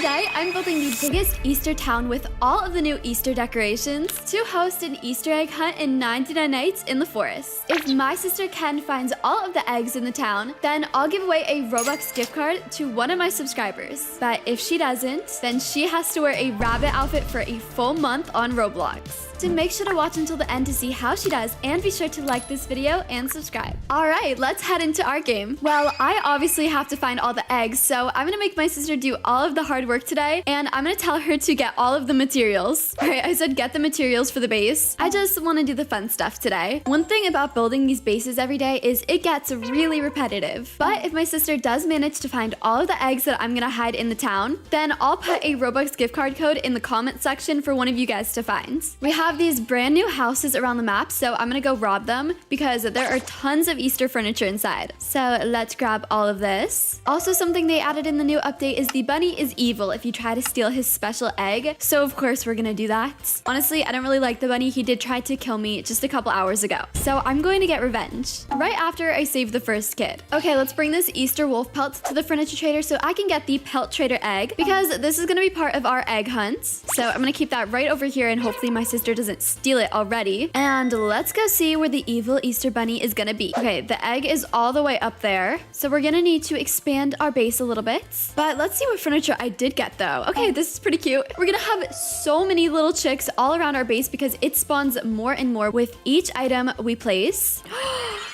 today I'm building the biggest Easter town with all of the new Easter decorations to host an Easter egg hunt in 99 Nights in the Forest. If my sister Ken finds all of the eggs in the town, then I'll give away a Roblox gift card to one of my subscribers. But if she doesn't, then she has to wear a rabbit outfit for a full month on Roblox. So make sure to watch until the end to see how she does, and be sure to like this video and subscribe. Alright, let's head into our game. Well, I obviously have to find all the eggs, so I'm gonna make my sister do all of the hard work today, and I'm gonna tell her to get all of the materials. Alright, I said get the materials for the base. I just wanna do the fun stuff today. One thing about building these bases every day is it gets really repetitive. But if my sister does manage to find all of the eggs that I'm gonna hide in the town, then I'll put a Robux gift card code in the comment section for one of you guys to find. We have these brand new houses around the map, so I'm gonna go rob them because there are tons of Easter furniture inside. So let's grab all of this. Also, something they added in the new update is the bunny is evil if you try to steal his special egg. So of course we're gonna do that. Honestly, I don't really like the bunny. He did try to kill me just a couple hours ago. So I'm going to get revenge right after I save the first kid. Okay, let's bring this Easter wolf pelt to the furniture trader so I can get the pelt trader egg because this is gonna be part of our egg hunt. So I'm gonna keep that right over here and hopefully my sister doesn't steal it already. And let's go see where the evil Easter bunny is gonna be. Okay, the egg is all the way up there. So we're gonna need to expand our base a little bit. But let's see what furniture I did get though. Okay, this is pretty cute. We're gonna have so many little chicks all around our base because it spawns more and more with each item we place.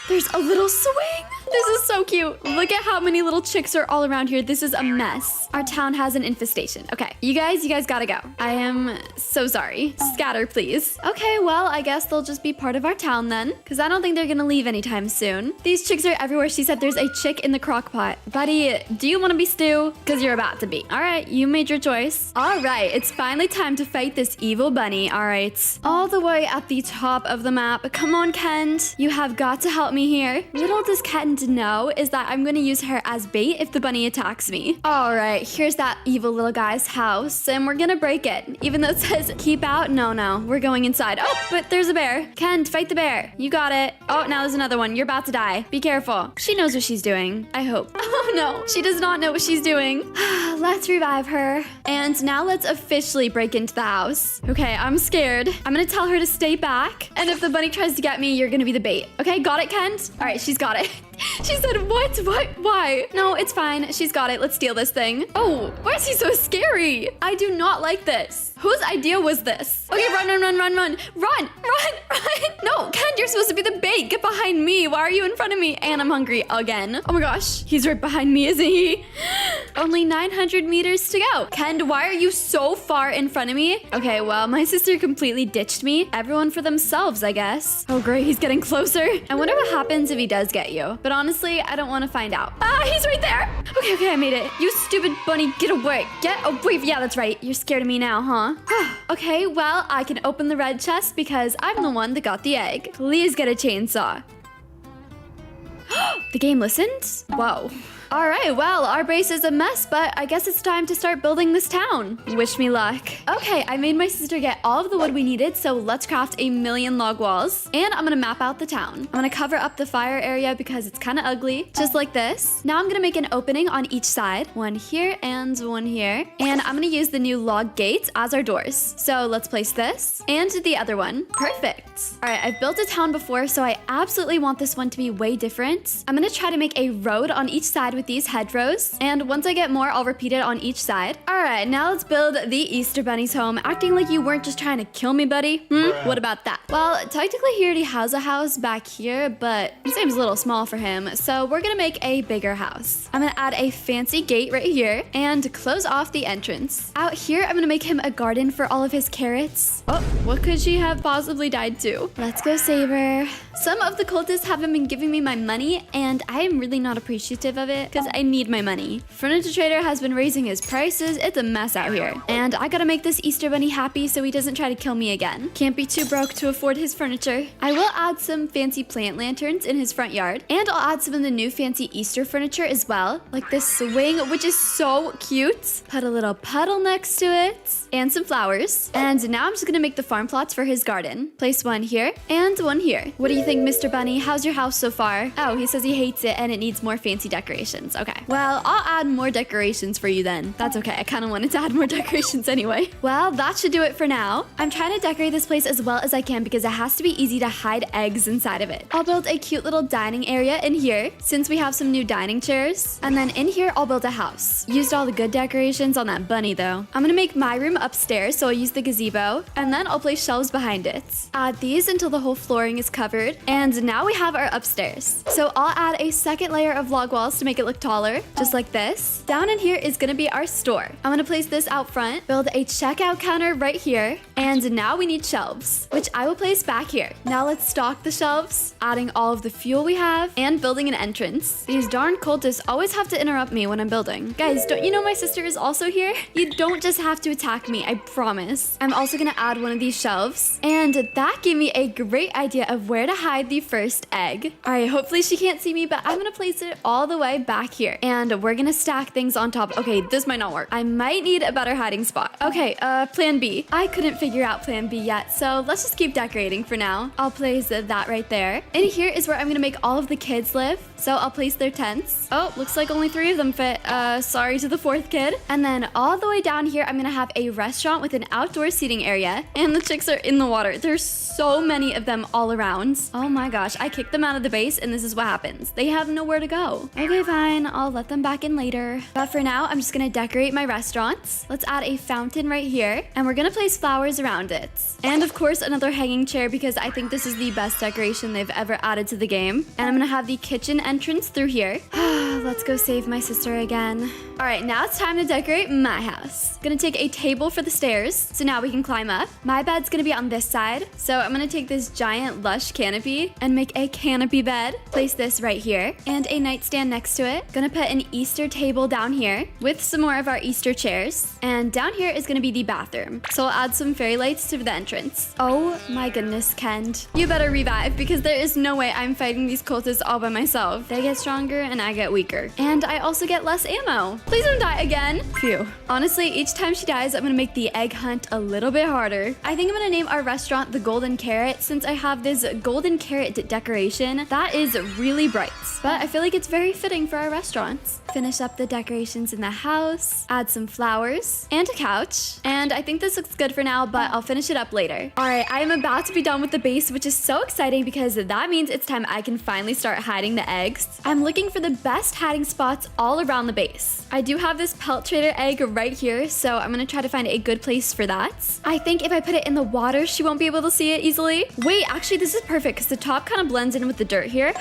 There's a little swing. This is so cute. Look at how many little chicks are all around here. This is a mess. Our town has an infestation. Okay, you guys gotta go. I am so sorry. Scatter, please. Okay, well, I guess they'll just be part of our town then, because I don't think they're gonna leave anytime soon. These chicks are everywhere. She said there's a chick in the crock pot. Buddy, do you want to be stew? Because you're about to be. All right, you made your choice. All right, it's finally time to fight this evil bunny. All right, all the way at the top of the map. Come on, Kent. You have got to help me here. Little does Kent know is that I'm going to use her as bait if the bunny attacks me. All right, here's that evil little guy's house, and we're going to break it. Even though it says keep out, no, we're going inside. Oh, but there's a bear. Kent, fight the bear. You got it. Oh, now there's another one. You're about to die. Be careful. She knows what she's doing. I hope. Oh no, she does not know what she's doing. Let's revive her. And now let's officially break into the house. Okay, I'm scared. I'm gonna tell her to stay back. And if the bunny tries to get me, you're gonna be the bait. Okay, got it, Kent? All right, she's got it. She said, what? Why? No, it's fine. She's got it. Let's steal this thing. Oh, why is he so scary? I do not like this. Whose idea was this? Okay, run. Run. No, Ken, you're supposed to be the bait. Get behind me. Why are you in front of me? And I'm hungry again. Oh my gosh, he's right behind me, isn't he? Only 900 meters to go. Ken, why are you so far in front of me? Okay, well, my sister completely ditched me. Everyone for themselves, I guess. Oh great, he's getting closer. I wonder what happens if he does get you. But honestly, I don't want to find out. Ah, he's right there. Okay, I made it. You stupid bunny, get away. Get away. Yeah, that's right. You're scared of me now, huh? Okay, well, I can open the red chest because I'm the one that got the egg. Please get a chainsaw. The game listened? Whoa. All right, well, our base is a mess, but I guess it's time to start building this town. Wish me luck. Okay, I made my sister get all of the wood we needed, so let's craft 1,000,000 log walls. And I'm gonna map out the town. I'm gonna cover up the fire area because it's kind of ugly, just like this. Now I'm gonna make an opening on each side. One here and one here. And I'm gonna use the new log gates as our doors. So let's place this and the other one. Perfect. All right, I've built a town before, so I absolutely want this one to be way different. I'm gonna try to make a road on each side with these hedgerows, and once I get more, I'll repeat it on each side. All right, now let's build the Easter bunny's home, acting like you weren't just trying to kill me, buddy. What about that? Well, technically he already has a house back here, but it seems a little small for him, so we're gonna make a bigger house. I'm gonna add a fancy gate right here and close off the entrance. Out here, I'm gonna make him a garden for all of his carrots. Oh, what could she have possibly died to? Let's go save her. Some of the cultists haven't been giving me my money, and I am really not appreciative of it because I need my money. Furniture Trader has been raising his prices. It's a mess out here. And I gotta make this Easter bunny happy so he doesn't try to kill me again. Can't be too broke to afford his furniture. I will add some fancy plant lanterns in his front yard, and I'll add some of the new fancy Easter furniture as well, like this swing, which is so cute. Put a little puddle next to it, and some flowers. And now I'm just gonna make the farm plots for his garden. Place one here and one here. What do you think, Mr. Bunny? How's your house so far? Oh, he says he hates it and it needs more fancy decorations. decorations. Okay. Well, I'll add more decorations for you then. That's okay. I kind of wanted to add more decorations anyway. Well, that should do it for now. I'm trying to decorate this place as well as I can because it has to be easy to hide eggs inside of it. I'll build a cute little dining area in here since we have some new dining chairs. And then in here, I'll build a house. Used all the good decorations on that bunny though. I'm gonna make my room upstairs, so I'll use the gazebo, and then I'll place shelves behind it. Add these until the whole flooring is covered. And now we have our upstairs. So I'll add a second layer of log walls to make it look taller, just like this. Down in here is gonna be our store. I'm gonna place this out front, build a checkout counter right here, and now we need shelves, which I will place back here. Now let's stock the shelves, adding all of the fuel we have, and building an entrance. These darn cultists always have to interrupt me when I'm building. Guys, don't you know my sister is also here? You don't just have to attack me, I promise. I'm also gonna add one of these shelves, and that gave me a great idea of where to hide the first egg. All right, hopefully she can't see me, but I'm gonna place it all the way back here, and we're gonna stack things on top. Okay, this might not work. I might need a better hiding spot. Okay, plan B. I couldn't figure out plan B yet, so let's just keep decorating for now. I'll place that right there. In here is where I'm gonna make all of the kids live, so I'll place their tents. Oh, looks like only 3 of them fit. Sorry to the 4th kid. And then all the way down here, I'm gonna have a restaurant with an outdoor seating area, and the chicks are in the water. There's so many of them all around. Oh my gosh, I kicked them out of the base, and this is what happens. They have nowhere to go. Okay, fine, I'll let them back in later. But for now, I'm just gonna decorate my restaurants. Let's add a fountain right here, and we're gonna place flowers around it. And of course, another hanging chair because I think this is the best decoration they've ever added to the game. And I'm gonna have the kitchen entrance through here. Let's go save my sister again. All right, now it's time to decorate my house. Gonna take a table for the stairs, so now we can climb up. My bed's gonna be on this side, so I'm gonna take this giant lush canopy and make a canopy bed. Place this right here, and a nightstand next to it. Gonna put an Easter table down here with some more of our Easter chairs. And down here is gonna be the bathroom, so I'll add some fairy lights to the entrance. Oh my goodness, Kent. You better revive because there is no way I'm fighting these cultists all by myself. They get stronger and I get weaker. And I also get less ammo. Please don't die again. Phew. Honestly, each time she dies, I'm gonna make the egg hunt a little bit harder. I think I'm gonna name our restaurant the Golden Carrot since I have this golden carrot decoration that is really bright. But I feel like it's very fitting for our restaurants. Finish up the decorations in the house, add some flowers, and a couch. And I think this looks good for now, but I'll finish it up later. All right, I am about to be done with the base, which is so exciting because that means it's time I can finally start hiding the eggs. I'm looking for the best hiding spots all around the base. I do have this pelt trader egg right here, so I'm gonna try to find a good place for that. I think if I put it in the water, she won't be able to see it easily. Wait, actually, this is perfect because the top kind of blends in with the dirt here.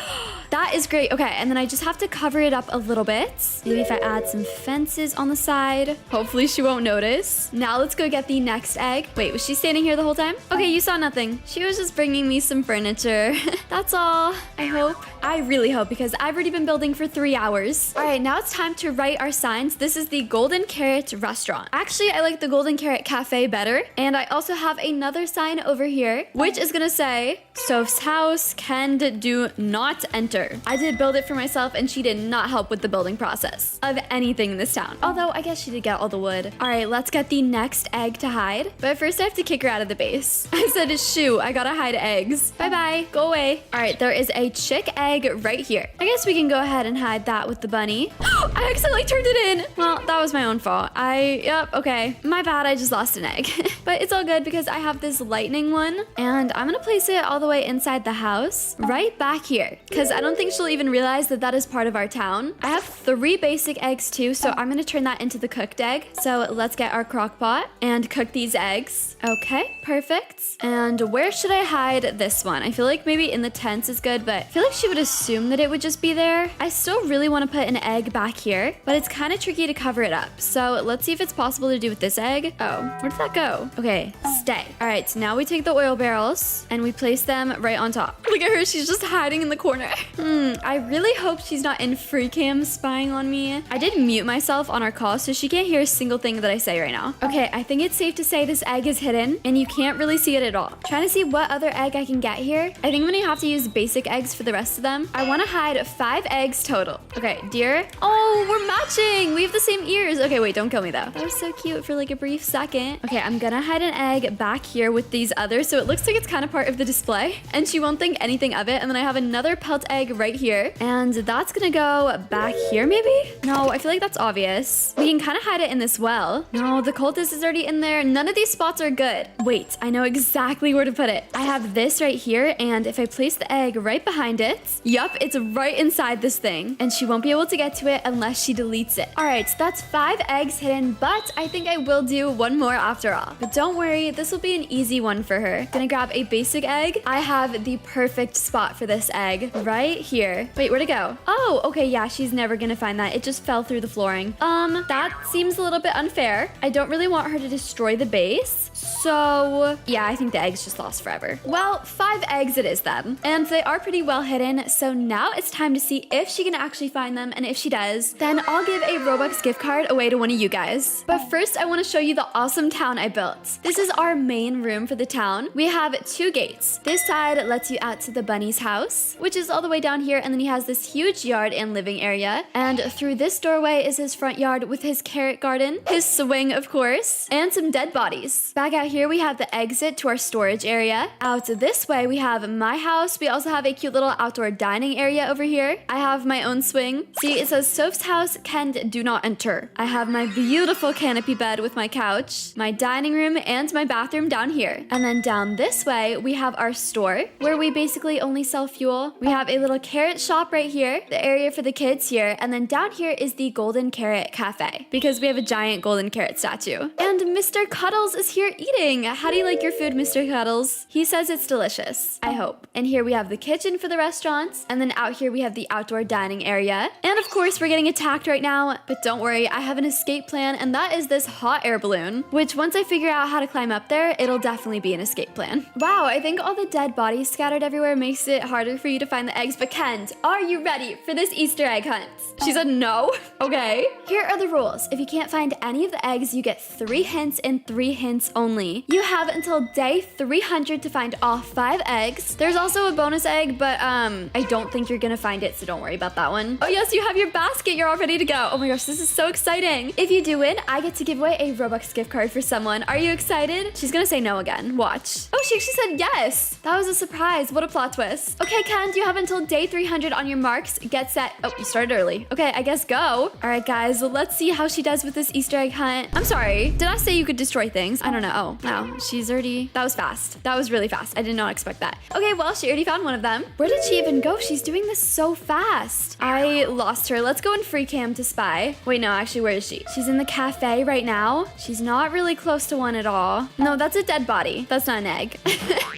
That is great. Okay, and then I just have to cover it up a little bit. Maybe if I add some fences on the side. Hopefully she won't notice. Now let's go get the next egg. Wait, was she standing here the whole time? Okay, you saw nothing. She was just bringing me some furniture. That's all. I hope. I really hope because I've already been building for 3 hours. All right, now it's time to write our signs. This is the Golden Carrot Restaurant. Actually, I like the Golden Carrot Cafe better. And I also have another sign over here, which is gonna say, Soph's house can do not enter. I did build it for myself and she did not help with the building process of anything in this town. Although I guess she did get all the wood. All right, let's get the next egg to hide. But first I have to kick her out of the base. I said, shoo, I gotta hide eggs. Bye-bye, go away. All right, there is a chick egg right here. I guess we can go ahead and hide that with the bunny. I accidentally turned it in. Well, that was my own fault. Yep, okay. My bad, I just lost an egg. But it's all good because I have this lightning one and I'm gonna place it all the way inside the house, right back here. Because I don't think she'll even realize that that is part of our town. I have 3 basic eggs too, so I'm gonna turn that into the cooked egg. So let's get our crock pot and cook these eggs. Okay, perfect. And where should I hide this one? I feel like maybe in the tents is good, but I feel like she would assume that it would just be there. I still really want to put an egg back here, but it's kind of tricky to cover it up. So let's see if it's possible to do with this egg. Oh, where did that go? Okay, stay. All right, so now we take the oil barrels and we place them right on top. Look at her, she's just hiding in the corner. I really hope she's not in free cam spying on me. I did mute myself on our call, so she can't hear a single thing that I say right now. Okay, I think it's safe to say this egg is hidden and you can't really see it at all. Trying to see what other egg I can get here. I think I'm gonna have to use basic eggs for the rest of them. I want to hide 5 eggs total. Okay, deer. Oh, we're matching. We have the same ears. Okay, wait, don't kill me though. That was so cute for like a brief second. Okay, I'm gonna hide an egg back here with these others, so it looks like it's kind of part of the display. lie. And she won't think anything of it. And then I have another pelt egg right here. And that's gonna go back here maybe? No, I feel like that's obvious. We can kind of hide it in this well. No, the cultist is already in there. None of these spots are good. Wait, I know exactly where to put it. I have this right here, and if I place the egg right behind it, yup, it's right inside this thing, and she won't be able to get to it unless she deletes it. All right, so that's 5 eggs hidden, but I think I will do one more after all. But don't worry, this will be an easy one for her. Gonna grab a basic egg. I have the perfect spot for this egg right here. Wait, where'd it go? Oh, okay, yeah, she's never gonna find that. It just fell through the flooring. That seems a little bit unfair. I don't really want her to destroy the base. So yeah, I think the egg's just lost forever. Well, 5 eggs it is then. And they are pretty well hidden. So now it's time to see if she can actually find them. And if she does, then I'll give a Robux gift card away to one of you guys. But first, I want to show you the awesome town I built. This is our main room for the town. We have 2 gates. This side lets you out to the bunny's house, which is all the way down here. And then he has this huge yard and living area. And through this doorway is his front yard with his carrot garden, his swing, of course, and some dead bodies. Back out here, we have the exit to our storage area. Out this way, we have my house. We also have a cute little outdoor dining area over here. I have my own swing. See, it says Soph's house, Ken, do not enter. I have my beautiful canopy bed with my couch, my dining room, and my bathroom down here. And then down this way, we have our store, where we basically only sell fuel. We have a little carrot shop right here, the area for the kids here, and then down here is the Golden Carrot Cafe, because we have a giant golden carrot statue. And Mr. Cuddles is here eating. How do you like your food, Mr. Cuddles? He says it's delicious, I hope. And here we have the kitchen for the restaurants, and then out here we have the outdoor dining area. And of course, we're getting attacked right now, but don't worry, I have an escape plan, and that is this hot air balloon, which once I figure out how to climb up there, it'll definitely be an escape plan. Wow, I think all the dead bodies scattered everywhere makes it harder for you to find the eggs, but Kent, are you ready for this Easter egg hunt? She said no. Okay. Here are the rules. If you can't find any of the eggs, you get 3 hints and 3 hints only. You have until day 300 to find all 5 eggs. There's also a bonus egg, but I don't think you're gonna find it, so don't worry about that one. Oh yes, you have your basket. You're all ready to go. Oh my gosh, this is so exciting. If you do win, I get to give away a Robux gift card for someone. Are you excited? She's gonna say no again. Watch. Oh, she actually said yes. That was a surprise. What a plot twist. Okay, Ken, you have until day 300 on your marks. Get set. Oh, you started early. Okay, I guess go. All right, guys, let's see how she does with this Easter egg hunt. I'm sorry. Did I say you could destroy things? I don't know. Oh, wow. She's already... That was fast. That was really fast. I did not expect that. Okay, well, she already found one of them. Where did she even go? She's doing this so fast. I lost her. Let's go in free cam to spy. Wait, no, actually, where is she? She's in the cafe right now. She's not really close to one at all. No, that's a dead body. That's not an egg.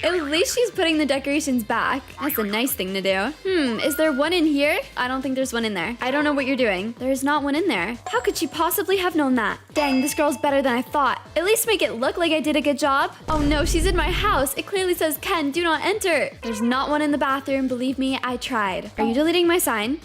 At least she's putting the decorations back. That's a nice thing to do. Is there one in here? I don't think there's one in there. I don't know what you're doing. There's not one in there. How could she possibly have known that? Dang, this girl's better than I thought. At least make it look like I did a good job. Oh no, she's in my house. It clearly says, Ken, do not enter. There's not one in the bathroom. Believe me, I tried. Are you deleting my sign?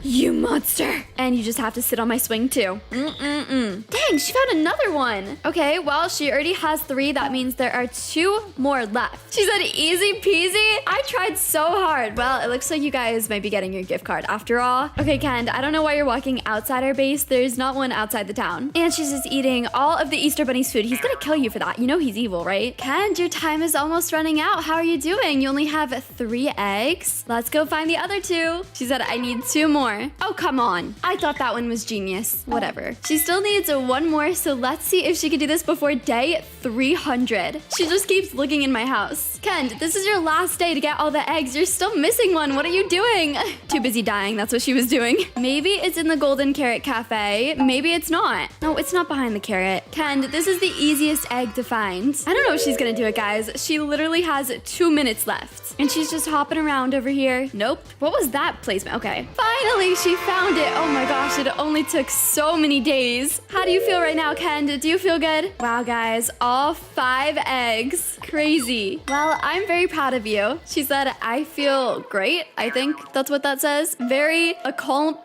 You monster. And you just have to sit on my swing too. Dang, she found another one. Okay, well, she already has 3. That means there are 2 more left. She said easy peasy. I tried so hard. Well, it looks like you guys might be getting your gift card after all. Okay, Ken, I don't know why you're walking outside our base. There's not one outside the town. And she's just eating all of the Easter Bunny's food. He's gonna kill you for that. You know he's evil, right? Ken, your time is almost running out. How are you doing? You only have 3 eggs. Let's go find the other 2. She said I need 2 more. Oh, come on. I thought that one was genius. Whatever. She still needs 1 more, so let's see if she can do this before day 300. She just keeps looking in my house. Ken, this is your last day to get all the eggs. You're still missing one. What are you doing? Too busy dying. That's what she was doing. Maybe it's in the Golden Carrot Cafe. Maybe it's not. No, it's not behind the carrot. Ken, this is the easiest egg to find. I don't know if she's gonna do it, guys. She literally has 2 minutes left. And she's just hopping around over here. Nope. What was that placement? Okay. Finally, she found it. Oh my gosh, it only took so many days. How do you feel right now, Ken? Do you feel good? Wow, guys, all 5 eggs. Crazy. Well, I'm very proud of you. She said, I feel great. I think that's what that says. Very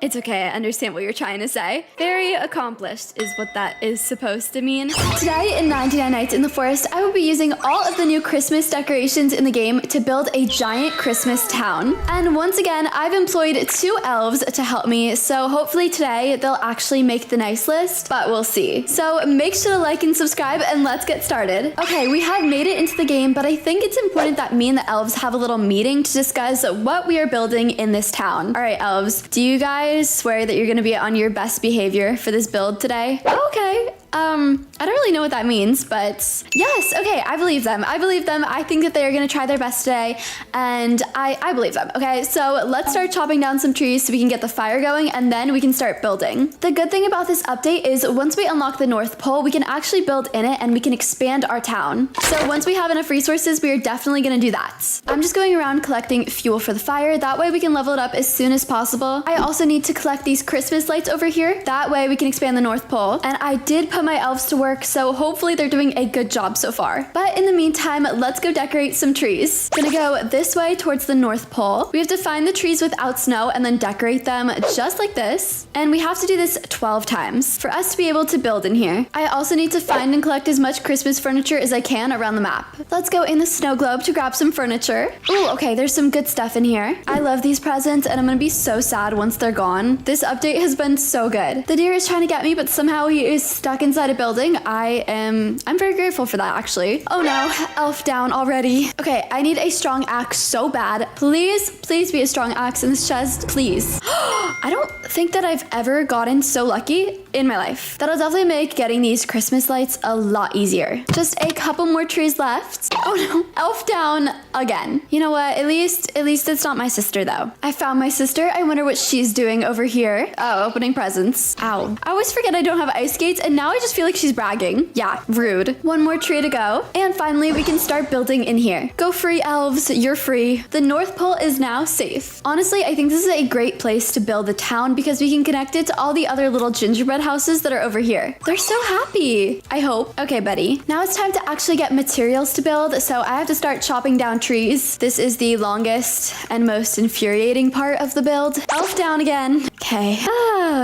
It's okay, I understand what you're trying to say. Very accomplished is what that is supposed to mean. Today in 99 Nights in the Forest, I will be using all of the new Christmas decorations in the game to build a giant Christmas town. And once again, I've employed 2 elves to help me, so hopefully today they'll actually make the nice list, but we'll see. So make sure to like and subscribe, and let's get started. Okay, we have made it into the game, but I think it's it's important that me and the elves have a little meeting to discuss what we are building in this town. All right, elves, do you guys swear that you're gonna be on your best behavior for this build today? Okay. I don't really know what that means, but yes, okay, I believe them. I think that they are gonna try their best today, and I believe them. Okay, so let's start chopping down some trees so we can get the fire going, and then we can start building. The good thing about this update is once we unlock the North Pole, we can actually build in it and we can expand our town. So once we have enough resources, we are definitely gonna do that. I'm just going around collecting fuel for the fire. That way we can level it up as soon as possible. I also need to collect these Christmas lights over here. That way we can expand the North Pole. And I did put my elves to work, so hopefully they're doing a good job so far. But in the meantime, let's go decorate some trees. Gonna go this way towards the North Pole. We have to find the trees without snow and then decorate them just like this. And we have to do this 12 times for us to be able to build in here. I also need to find and collect as much Christmas furniture as I can around the map. Let's go in the snow globe to grab some furniture. Ooh, okay, there's some good stuff in here. I love these presents and I'm gonna be so sad once they're gone. This update has been so good. The deer is trying to get me, but somehow he is stuck inside a building. I'm very grateful for that, actually. Oh no, elf down already. Okay, I need a strong axe so bad. Please be a strong axe in this chest, please. I don't think that I've ever gotten so lucky in my life. That'll definitely make getting these Christmas lights a lot easier. Just a couple more trees left. Oh no, elf down again. You know what, at least it's not my sister though. I found my sister. I wonder what she's doing over here. Oh, opening presents. Ow. I always forget I don't have ice skates and now I just feel like she's bragging. Yeah, rude. One more tree to go. And finally, we can start building in here. Go free, elves. You're free. The North Pole is now safe. Honestly, I think this is a great place to build a town because we can connect it to all the other little gingerbread houses that are over here. They're so happy. I hope. Okay, buddy. Now it's time to actually get materials to build, so I have to start chopping down trees. This is the longest and most infuriating part of the build. Elf down again. Okay.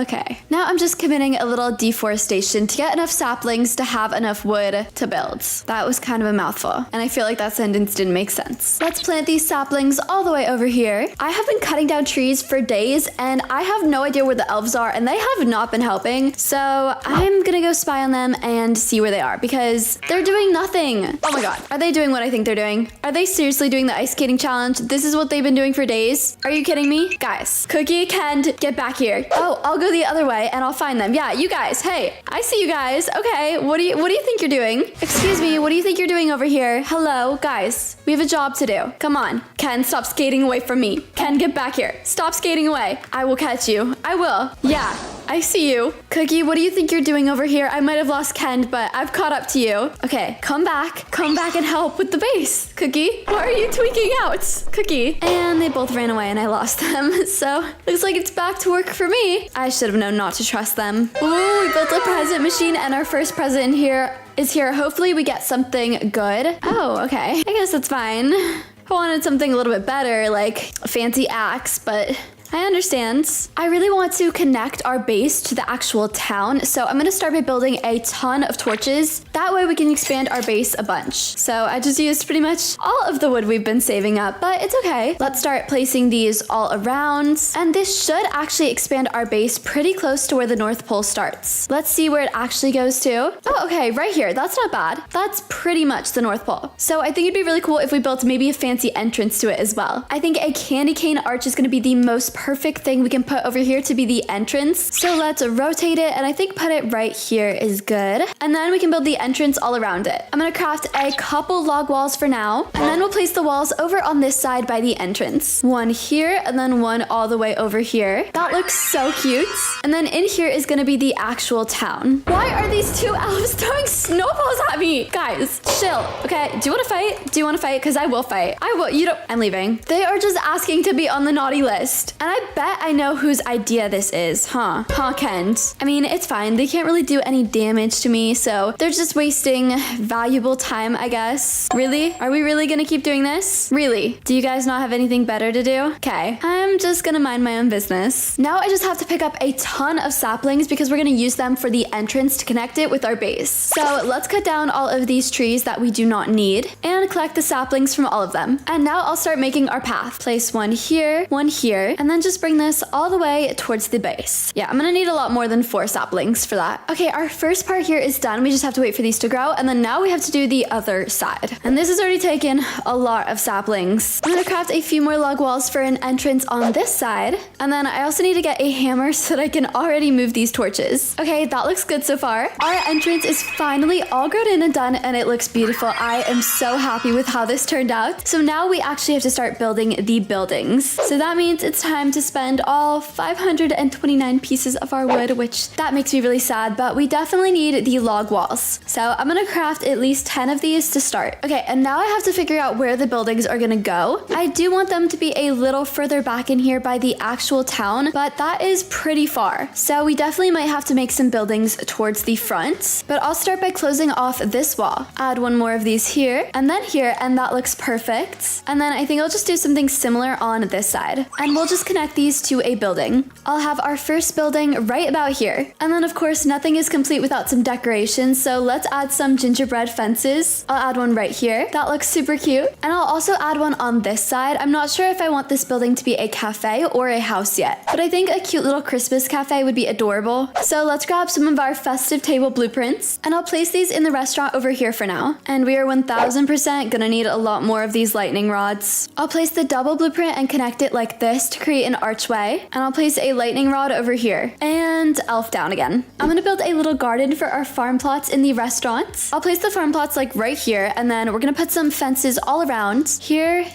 Okay. Now I'm just committing a little deforestation to get enough saplings to have enough wood to build. That was kind of a mouthful, and I feel like that sentence didn't make sense. Let's plant these saplings all the way over here. I have been cutting down trees for days, and I have no idea where the elves are, and they have not been helping, so I'm gonna go spy on them and see where they are, because they're doing nothing. Oh my god. Are they doing what I think they're doing? Are they seriously doing the ice skating challenge? This is what they've been doing for days? Are you kidding me? Guys, Cookie, Ken, get back here. Oh, I'll go the other way, and I'll find them. Yeah, you guys. Hey, I see you guys. Okay, what do you think you're doing? Excuse me, what do you think you're doing over here? Hello, guys. We have a job to do. Come on. Ken, stop skating away from me. Ken, get back here. Stop skating away. I will catch you. I will. Yeah, I see you. Cookie, what do you think you're doing over here? I might have lost Ken, but I've caught up to you. Okay, come back. Come back and help with the base. Cookie, why are you tweaking out? Cookie. And they both ran away and I lost them. So, looks like it's back to work for me. I should have known not to trust them. Ooh, we built a present machine and our first present in here is here. Hopefully we get something good. Oh, okay. I guess that's fine. I wanted something a little bit better, like a fancy axe, but I understand. I really want to connect our base to the actual town, so I'm gonna start by building a ton of torches. That way we can expand our base a bunch. So I just used pretty much all of the wood we've been saving up, but it's okay. Let's start placing these all around, and this should actually expand our base pretty close to where the North Pole starts. Let's see where it actually goes to. Oh, okay, right here. That's not bad. That's pretty much the North Pole. So I think it'd be really cool if we built maybe a fancy entrance to it as well. I think a candy cane arch is gonna be the most perfect thing we can put over here to be the entrance. So let's rotate it, and I think put it right here is good. And then we can build the entrance all around it. I'm gonna craft a couple log walls for now, and then we'll place the walls over on this side by the entrance. One here, and then one all the way over here. That looks so cute. And then in here is gonna be the actual town. Why are these two elves throwing snowballs at me? Guys, chill. Okay, do you wanna fight? Do you wanna fight? Because I will fight. I will. You don't. I'm leaving. They are just asking to be on the naughty list. And I bet I know whose idea this is, huh? Huh, Kent? I mean, it's fine. They can't really do any damage to me, so they're just wasting valuable time, I guess. Really? Are we really gonna keep doing this? Really? Do you guys not have anything better to do? Okay, I'm just gonna mind my own business. Now I just have to pick up a ton of saplings because we're gonna use them for the entrance to connect it with our base. So let's cut down all of these trees that we do not need and collect the saplings from all of them. And now I'll start making our path. Place one here, and then then just bring this all the way towards the base. Yeah, I'm gonna need a lot more than 4 saplings for that. Okay, our first part here is done. We just have to wait for these to grow, and then now we have to do the other side. And this has already taken a lot of saplings. I'm gonna craft a few more log walls for an entrance on this side, and then I also need to get a hammer so that I can already move these torches. Okay, that looks good so far. Our entrance is finally all grown in and done, and it looks beautiful. I am so happy with how this turned out. So now we actually have to start building the buildings. So that means it's time to spend all 529 pieces of our wood, which that makes me really sad, but we definitely need the log walls. So I'm gonna craft at least 10 of these to start. Okay, and now I have to figure out where the buildings are gonna go. I do want them to be a little further back in here by the actual town, but that is pretty far. So we definitely might have to make some buildings towards the front, but I'll start by closing off this wall. Add one more of these here, and then here, and that looks perfect. And then I think I'll just do something similar on this side, and we'll just connect these to a building. I'll have our first building right about here. And then of course, nothing is complete without some decorations, so let's add some gingerbread fences. I'll add one right here. That looks super cute. And I'll also add one on this side. I'm not sure if I want this building to be a cafe or a house yet, but I think a cute little Christmas cafe would be adorable. So let's grab some of our festive table blueprints, and I'll place these in the restaurant over here for now. And we are 1000% gonna need a lot more of these lightning rods. I'll place the double blueprint and connect it like this to create an archway, and I'll place a lightning rod over here and elf down again. I'm gonna build a little garden for our farm plots in the restaurant. I'll place the farm plots like right here, and then we're gonna put some fences all around here,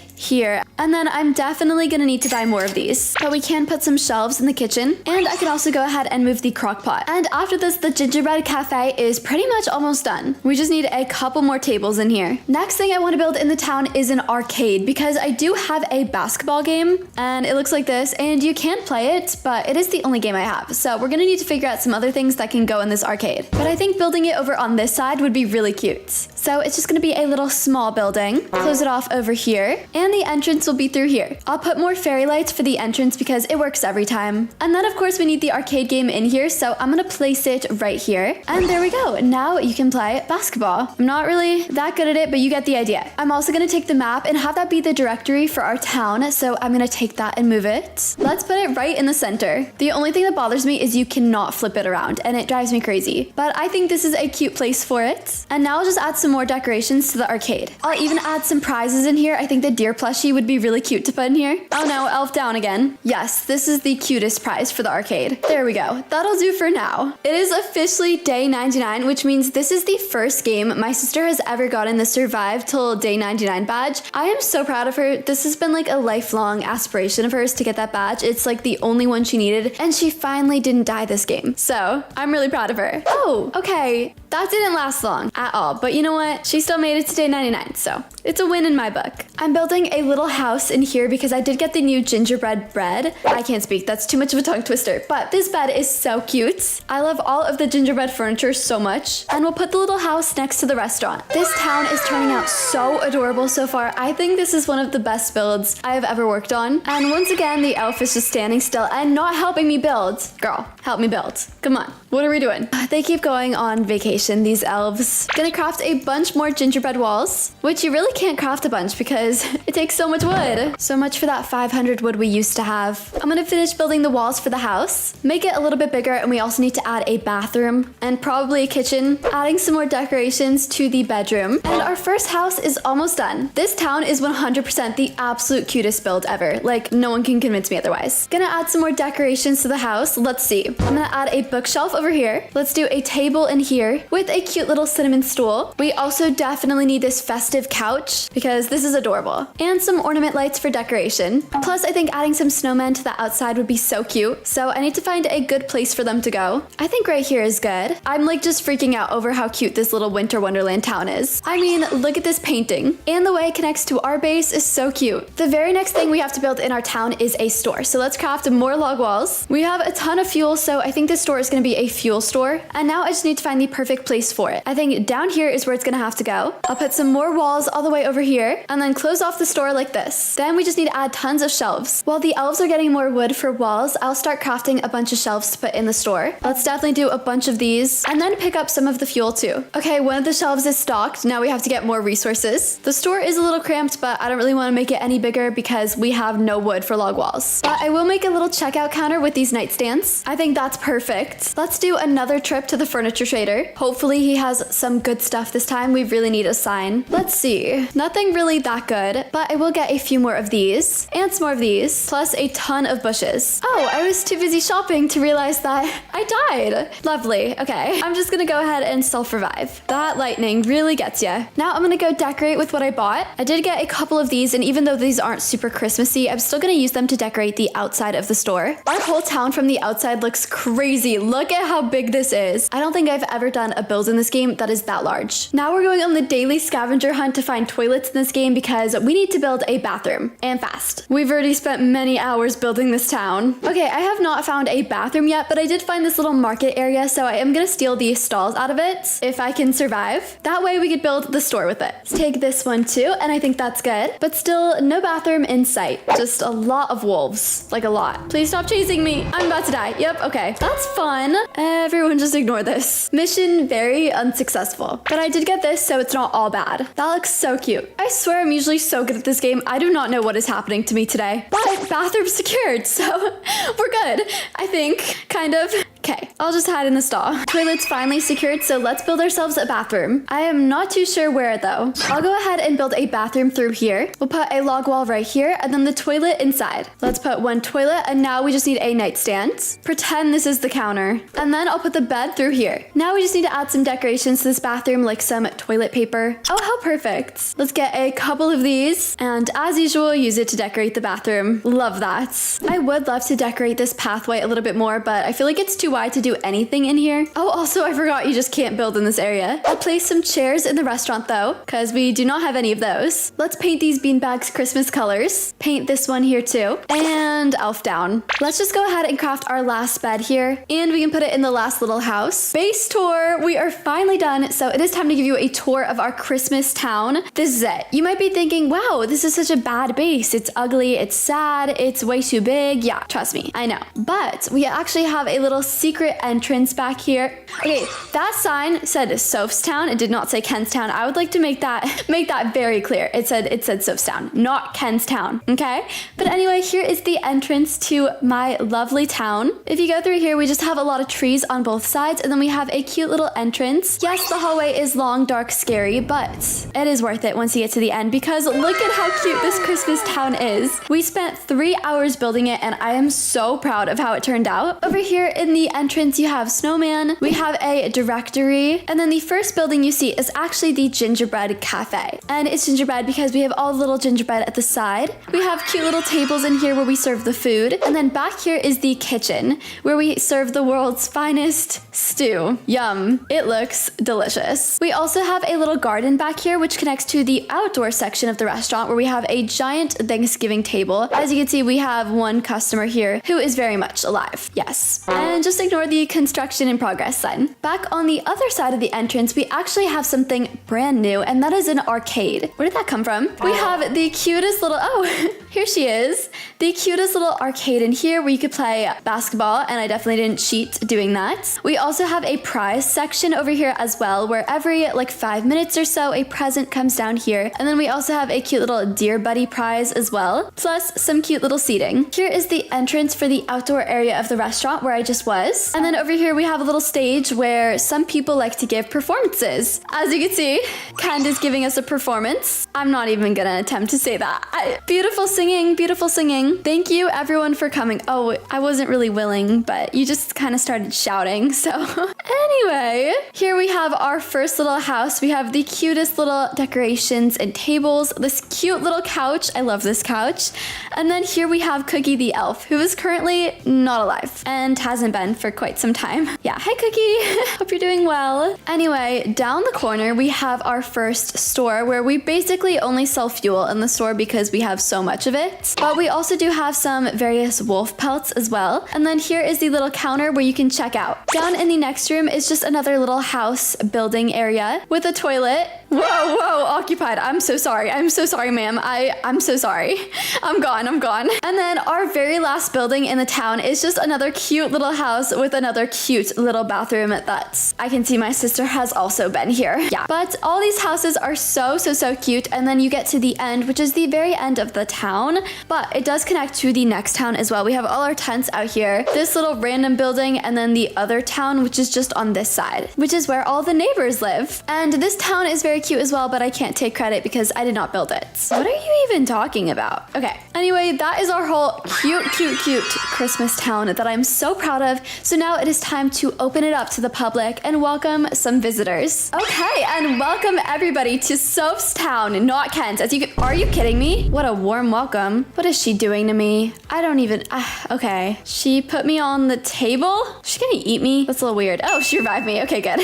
and then I'm definitely gonna need to buy more of these, but we can put some shelves in the kitchen, and I can also go ahead and move the crock pot. And after this, the gingerbread cafe is pretty much almost done. We just need a couple more tables in here. Next thing I want to build in the town is an arcade, because I do have a basketball game, and it looks like this, and you can't play it, but it is the only game I have, so we're gonna need to figure out some other things that can go in this arcade. But I think building it over on this side would be really cute. So it's just gonna be a little small building. Close it off over here, and the entrance will be through here. I'll put more fairy lights for the entrance because it works every time. And then of course we need the arcade game in here, so I'm gonna place it right here. And there we go. Now you can play basketball. I'm not really that good at it, but you get the idea. I'm also gonna take the map and have that be the directory for our town, so I'm gonna take that and move it. Let's put it right in the center. The only thing that bothers me is you cannot flip it around, and it drives me crazy. But I think this is a cute place for it. And now I'll just add some more decorations to the arcade. I'll even add some prizes in here. I think the deer plushie would be really cute to put in here. Oh no, elf down again. Yes, this is the cutest prize for the arcade. There we go. That'll do for now. It is officially day 99, which means this is the first game my sister has ever gotten the survive till day 99 badge. I am so proud of her. This has been like a lifelong aspiration of hers to get that badge. It's like the only one she needed, and she finally didn't die this game. So I'm really proud of her. Oh, okay. That didn't last long at all, but you know what? She still made it to day 99, so it's a win in my book. I'm building a little house in here because I did get the new gingerbread bread. I can't speak, that's too much of a tongue twister, but this bed is so cute. I love all of the gingerbread furniture so much, and we'll put the little house next to the restaurant. This town is turning out so adorable so far. I think this is one of the best builds I have ever worked on. And once again, the elf is just standing still and not helping me build. Girl, help me build. Come on, what are we doing? They keep going on vacation, these elves. Gonna craft a bunch more gingerbread walls, which you really can't craft a bunch because it takes so much wood. So much for that 500 wood we used to have. I'm gonna finish building the walls for the house, make it a little bit bigger, and we also need to add a bathroom and probably a kitchen, adding some more decorations to the bedroom. And our first house is almost done. This town is 100% the absolute cutest build ever. Like, no one can convince me otherwise. Gonna add some more decorations to the house. Let's see. I'm gonna add a bookshelf over here. Let's do a table in here with a cute little cinnamon stool. We also definitely need this festive couch because this is adorable. And some ornament lights for decoration. Plus, I think adding some snowmen to the outside would be so cute. So I need to find a good place for them to go. I think right here is good. I'm like just freaking out over how cute this little winter wonderland town is. I mean, look at this painting. And the way it connects to our base is so cute. The very next thing we have to build in our town is a store. So let's craft more log walls. We have a ton of fuel, so I think this store is gonna be a fuel store. And now I just need to find the perfect perfect place for it. I think down here is where it's gonna have to go. I'll put some more walls all the way over here and then close off the store like this. Then we just need to add tons of shelves. While the elves are getting more wood for walls, I'll start crafting a bunch of shelves to put in the store. Let's definitely do a bunch of these and then pick up some of the fuel too. Okay, one of the shelves is stocked. Now we have to get more resources. The store is a little cramped, but I don't really want to make it any bigger because we have no wood for log walls. But I will make a little checkout counter with these nightstands. I think that's perfect. Let's do another trip to the furniture trader. Hopefully he has some good stuff this time. We really need a sign. Let's see. Nothing really that good, but I will get a few more of these and some more of these, plus a ton of bushes. Oh, I was too busy shopping to realize that I died. Lovely. Okay, I'm just gonna go ahead and self-revive. That lightning really gets ya. Now I'm gonna go decorate with what I bought. I did get a couple of these, and even though these aren't super Christmassy, I'm still gonna use them to decorate the outside of the store. Our whole town from the outside looks crazy. Look at how big this is. I don't think I've ever done a build in this game that is that large. Now we're going on the daily scavenger hunt to find toilets in this game because we need to build a bathroom, and fast. We've already spent many hours building this town. Okay, I have not found a bathroom yet, but I did find this little market area, so I am gonna steal the stalls out of it if I can survive. That way we could build the store with it. Let's take this one too, and I think that's good. But still, no bathroom in sight. Just a lot of wolves. Like a lot. Please stop chasing me. I'm about to die. Yep, okay. That's fun. Everyone just ignore this. Mission very unsuccessful. But I did get this, so it's not all bad. That looks so cute. I swear I'm usually so good at this game. I do not know what is happening to me today. But bathroom secured, so we're good. I think, kind of. Okay, I'll just hide in the stall. Toilet's finally secured, so let's build ourselves a bathroom. I am not too sure where though. I'll go ahead and build a bathroom through here. We'll put a log wall right here and then the toilet inside. Let's put one toilet and now we just need a nightstand. Pretend this is the counter. And then I'll put the bed through here. Now we just need to add some decorations to this bathroom like some toilet paper. Oh, how perfect. Let's get a couple of these and as usual, use it to decorate the bathroom. Love that. I would love to decorate this pathway a little bit more, but I feel like it's too wide to do anything in here. Oh, also I forgot you just can't build in this area. I'll place some chairs in the restaurant though, because we do not have any of those. Let's paint these beanbags Christmas colors. Paint this one here too. And elf down. Let's just go ahead and craft our last bed here. And we can put it in the last little house. Base tour. We are finally done. So it is time to give you a tour of our Christmas town. This is it. You might be thinking, wow, this is such a bad base. It's ugly. It's sad. It's way too big. Yeah, trust me. I know. But we actually have a little secret entrance back here. Okay, that sign said Soph's town. It did not say Ken's town. I would like to make that very clear. It said Soph's town, not Ken's town. Okay? But anyway, here is the entrance to my lovely town. If you go through here, we just have a lot of trees on both sides, and then we have a cute little entrance. Yes, the hallway is long, dark, scary, but it is worth it once you get to the end because look at how cute this Christmas town is. We spent 3 hours building it, and I am so proud of how it turned out. Over here in the entrance, you have snowman. We have a directory, and then the first building you see is actually the gingerbread cafe. And it's gingerbread because we have all the little gingerbread at the side. We have cute little tables in here where we serve the food. And then back here is the kitchen where we serve the world's finest stew. Yum. It looks delicious. We also have a little garden back here which connects to the outdoor section of the restaurant where we have a giant Thanksgiving table. As you can see, we have one customer here who is very much alive. Yes. And just ignore the construction in progress sign. Back on the other side of the entrance, we actually have something brand new, and that is an arcade. Where did that come from? We have the cutest little, oh, here she is. The cutest little arcade in here where you could play basketball, and I definitely didn't cheat doing that. We also have a prize section over here as well, where every like 5 minutes or so, a present comes down here. And then we also have a cute little Dear Buddy prize as well, plus some cute little seating. Here is the entrance for the outdoor area of the restaurant where I just was. And then over here we have a little stage where some people like to give performances. As you can see, Ken is giving us a performance. I'm not even gonna attempt to say that. Beautiful singing, beautiful singing. Thank you everyone for coming. Oh, I wasn't really willing, but you just kind of started shouting, so. Anyway, here we have our first little house. We have the cutest little decorations and tables, this cute little couch. I love this couch. And then here we have Cookie the elf, who is currently not alive and hasn't been for quite some time. Yeah, hi Cookie. Hope you're doing well. Anyway, down the corner, we have our first store where we basically only sell fuel in the store because we have so much of it. But we also do have some various wolf pelts as well. And then here is the little counter where you can check out. Down in the next room is just another little house building area with a toilet. Whoa, occupied. I'm so sorry. I'm so sorry, ma'am. I'm so sorry. I'm gone. And then our very last building in the town is just another cute little house with another cute little bathroom that I can see my sister has also been here. Yeah, but all these houses are so cute. And then you get to the end, which is the very end of the town, but it does connect to the next town as well. We have all our tents out here, this little random building, and then the other town, which is just on this side, which is where all the neighbors live. And this town is very cute as well, but I can't take credit because I did not build it. What are you even talking about? Okay, anyway, that is our whole cute Christmas town that I'm so proud of. So now it is time to open it up to the public and welcome some visitors. Okay, and welcome everybody to Soph's town, not Kent's. Are you kidding me? What a warm welcome. What is she doing to me? I don't even, okay. She put me on the table? Is she gonna eat me? That's a little weird. Oh, she revived me. Okay, good.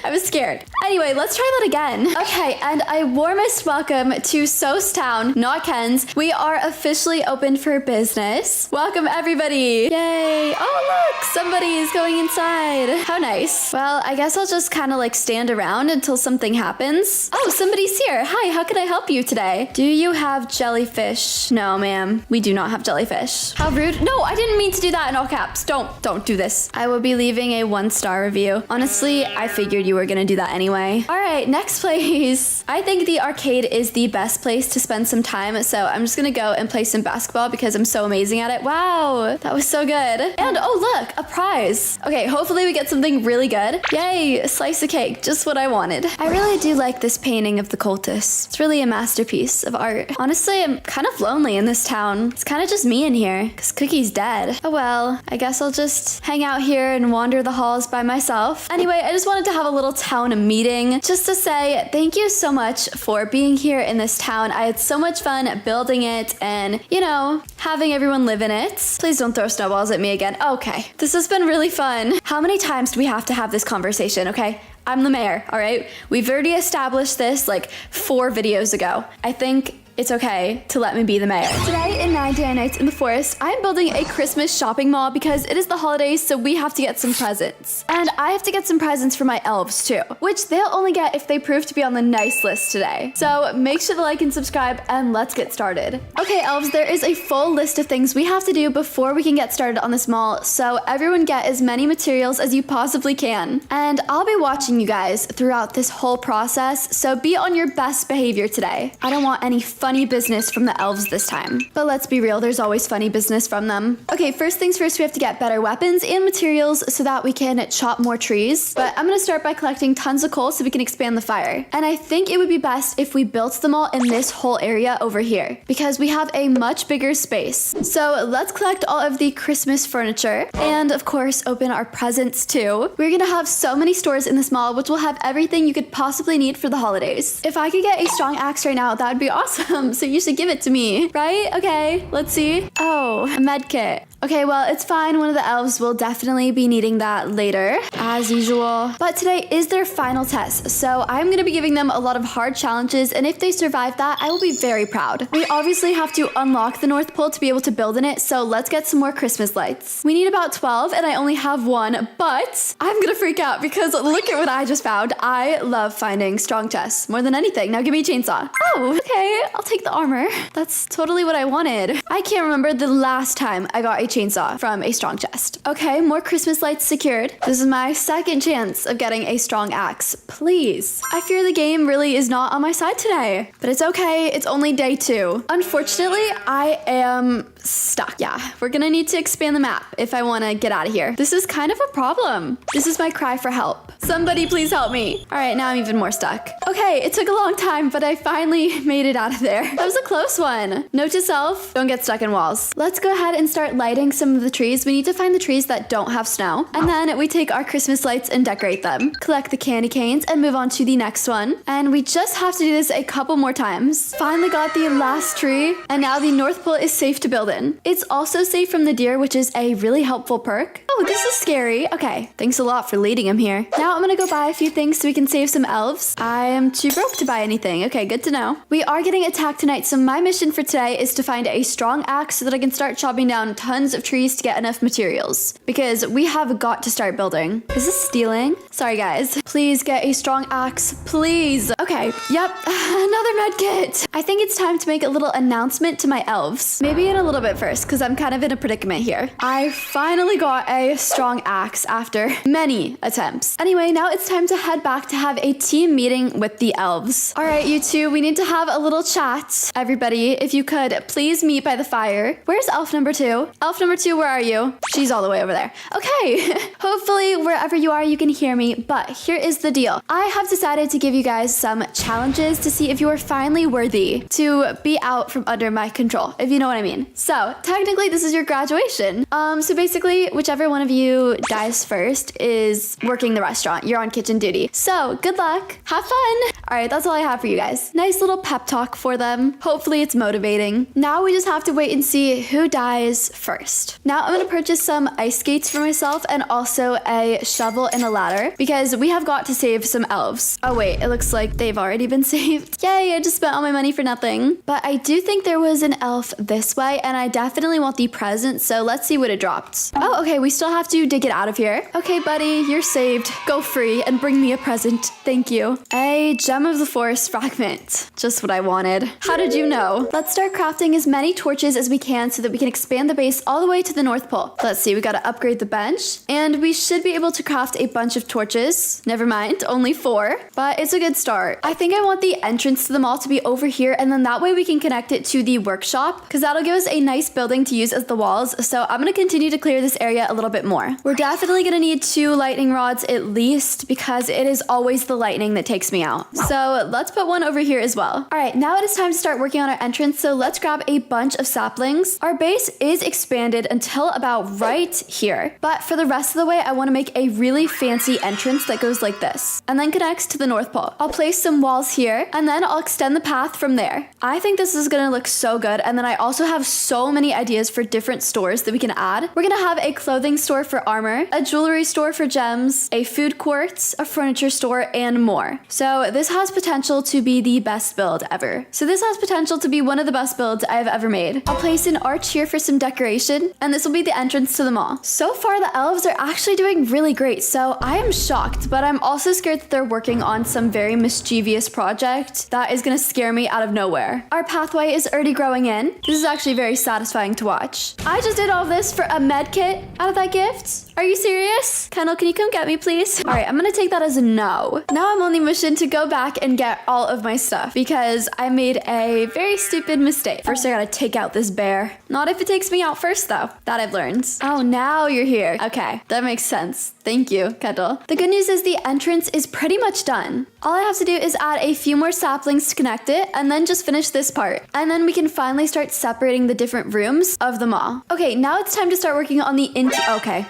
I was scared. Anyway, let's try that again. Okay, and a warmest welcome to Soph's town, not Ken's. We are officially open for business. Welcome everybody. Yay. Oh, look, somebody is going inside. How nice. Well, I guess I'll just kind of like stand around until something happens. Oh, somebody's here. Hi, how can I help you today? Do you have jellyfish? No, ma'am. We do not have jellyfish. How rude. No, I didn't mean to do that in all caps. Don't do this. I will be leaving a 1-star review. Honestly, I figured you were gonna do that anyway. All right, next place. I think the arcade is the best place to spend some time, so I'm just gonna go and play some basketball because I'm so amazing at it. Wow, that was so good. And oh look, a prize. Okay, hopefully we get something really good. Yay, a slice of cake, just what I wanted. I really do like this painting of the cultists. It's really a masterpiece of art. Honestly, I'm kind of lonely in this town. It's kind of just me in here because Cookie's dead. Oh well, I guess I'll just hang out here and wander the halls by myself. Anyway, I just wanted to have a little town meeting just to say thank you so much for being here in this town. I had so much fun building it and, you know, having everyone live in it. Please don't throw snowballs at me again. Okay, this has been really fun. How many times do we have to have this conversation, okay? I'm the mayor, all right? We've already established this like 4 videos ago. I think it's okay to let me be the mayor. Today in 99 Nights in the Forest, I'm building a Christmas shopping mall because it is the holidays, so we have to get some presents. And I have to get some presents for my elves too, which they'll only get if they prove to be on the nice list today. So make sure to like and subscribe and let's get started. Okay, elves, there is a full list of things we have to do before we can get started on this mall, so everyone get as many materials as you possibly can. And I'll be watching you guys throughout this whole process, so be on your best behavior today. I don't want any funny business from the elves this time. But let's be real, there's always funny business from them. Okay, first things first, we have to get better weapons and materials so that we can chop more trees. But I'm gonna start by collecting tons of coal so we can expand the fire. And I think it would be best if we built them all in this whole area over here because we have a much bigger space. So let's collect all of the Christmas furniture and of course open our presents too. We're gonna have so many stores in this mall which will have everything you could possibly need for the holidays. If I could get a strong axe right now, that would be awesome. So you should give it to me, right? Okay, let's see. Oh, a med kit. Okay, well, it's fine. One of the elves will definitely be needing that later, as usual. But today is their final test, so I'm gonna be giving them a lot of hard challenges, and if they survive that, I will be very proud. We obviously have to unlock the North Pole to be able to build in it, so let's get some more Christmas lights. We need about 12, and I only have 1, but I'm gonna freak out because look at what I just found. I love finding strong chests more than anything. Now give me a chainsaw. Oh, okay, I'll take the armor. That's totally what I wanted. I can't remember the last time I got a chainsaw from a strong chest. Okay, more Christmas lights secured. This is my second chance of getting a strong axe. Please. I fear the game really is not on my side today, but it's okay. It's only day 2. Unfortunately, I am stuck. Yeah, we're gonna need to expand the map if I want to get out of here. This is kind of a problem. This is my cry for help. Somebody please help me. All right, now I'm even more stuck. Okay, it took a long time, but I finally made it out of there. That was a close one. Note to self, don't get stuck in walls. Let's go ahead and start lighting some of the trees. We need to find the trees that don't have snow. And then we take our Christmas lights and decorate them. Collect the candy canes and move on to the next one. And we just have to do this a couple more times. Finally got the last tree, and now the North Pole is safe to build in. It's also safe from the deer, which is a really helpful perk. Oh, this is scary. Okay, thanks a lot for leading him here. Now I'm gonna go buy a few things so we can save some elves. I am too broke to buy anything. Okay, good to know. We are getting attacked tonight, so my mission for today is to find a strong axe so that I can start chopping down tons of trees to get enough materials. Because we have got to start building. Is this stealing? Sorry, guys. Please get a strong axe, please. Okay, yep, another med kit. I think it's time to make a little announcement to my elves. Maybe in a little bit first, because I'm kind of in a predicament here. I finally got a strong axe after many attempts. Anyway, now it's time to head back to have a team meeting with the elves. All right, you two, we need to have a little chat. Everybody, if you could please meet by the fire. Where's elf number 2? Elf number 2, where are you? She's all the way over there. Okay, hopefully wherever you are, you can hear me, but here is the deal. I have decided to give you guys some challenges to see if you are finally worthy to be out from under my control, if you know what I mean. So technically this is your graduation. So basically whichever one of you dies first is working the restaurant. You're on kitchen duty. So good luck, have fun. All right, that's all I have for you guys. Nice little pep talk for them. Hopefully it's motivating. Now we just have to wait and see who dies first. Now I'm gonna purchase some ice skates for myself and also a shovel and a ladder because we have got to save some elves. Oh wait, it looks like they've already been saved. Yay, I just spent all my money for nothing. But I do think there was an elf this way and I definitely want the present, so let's see what it dropped. Oh, okay, we still have to dig it out of here. Okay, buddy, you're saved. Go free and bring me a present. Thank you. A gem of the forest fragment. Just what I wanted. How did you know? Let's start crafting as many torches as we can so that we can expand the base all the way to the North Pole. Let's see, we gotta upgrade the bench and we should be able to craft a bunch of torches. Never mind, only 4, but it's a good start. I think I want the entrance to the mall to be over here and then that way we can connect it to the workshop because that'll give us a nice building to use as the walls. So I'm gonna continue to clear this area a little bit more. We're definitely gonna need 2 lightning rods at least because it is always the lightning that takes me out. So let's put one over here as well. All right, now it is time to start working on our entrance. So let's grab a bunch of saplings. Our base is expanded until about right here. But for the rest of the way, I wanna make a really fancy entrance that goes like this and then connects to the North Pole. I'll place some walls here and then I'll extend the path from there. I think this is gonna look so good. And then I also have so many ideas for different stores that we can add. We're gonna have a clothing store for armor, a jewelry store for gems, a food court, a furniture store, and more. So this has potential to be the best build ever. So this has potential to be one of the best builds I've ever made. I'll place an arch here for some decoration, and this will be the entrance to the mall. So far, the elves are actually doing really great, so I am shocked, but I'm also scared that they're working on some very mischievous project that is gonna scare me out of nowhere. Our pathway is already growing in. This is actually very satisfying to watch. I just did all this for a med kit out of that gift? Are you serious? Kendall, can you come get me, please? All right, I'm gonna take that as a no. Now I'm on the mission to go back and get all of my stuff because I made a very stupid mistake. First, I gotta take out this bear. Not if it takes me out first, though. That I've learned. Oh, now you're here. Okay, that makes sense. Thank you, Kendall. The good news is the entrance is pretty much done. All I have to do is add a few more saplings to connect it and then just finish this part. And then we can finally start separating the different rooms of the mall. Okay, now it's time to start working on the okay,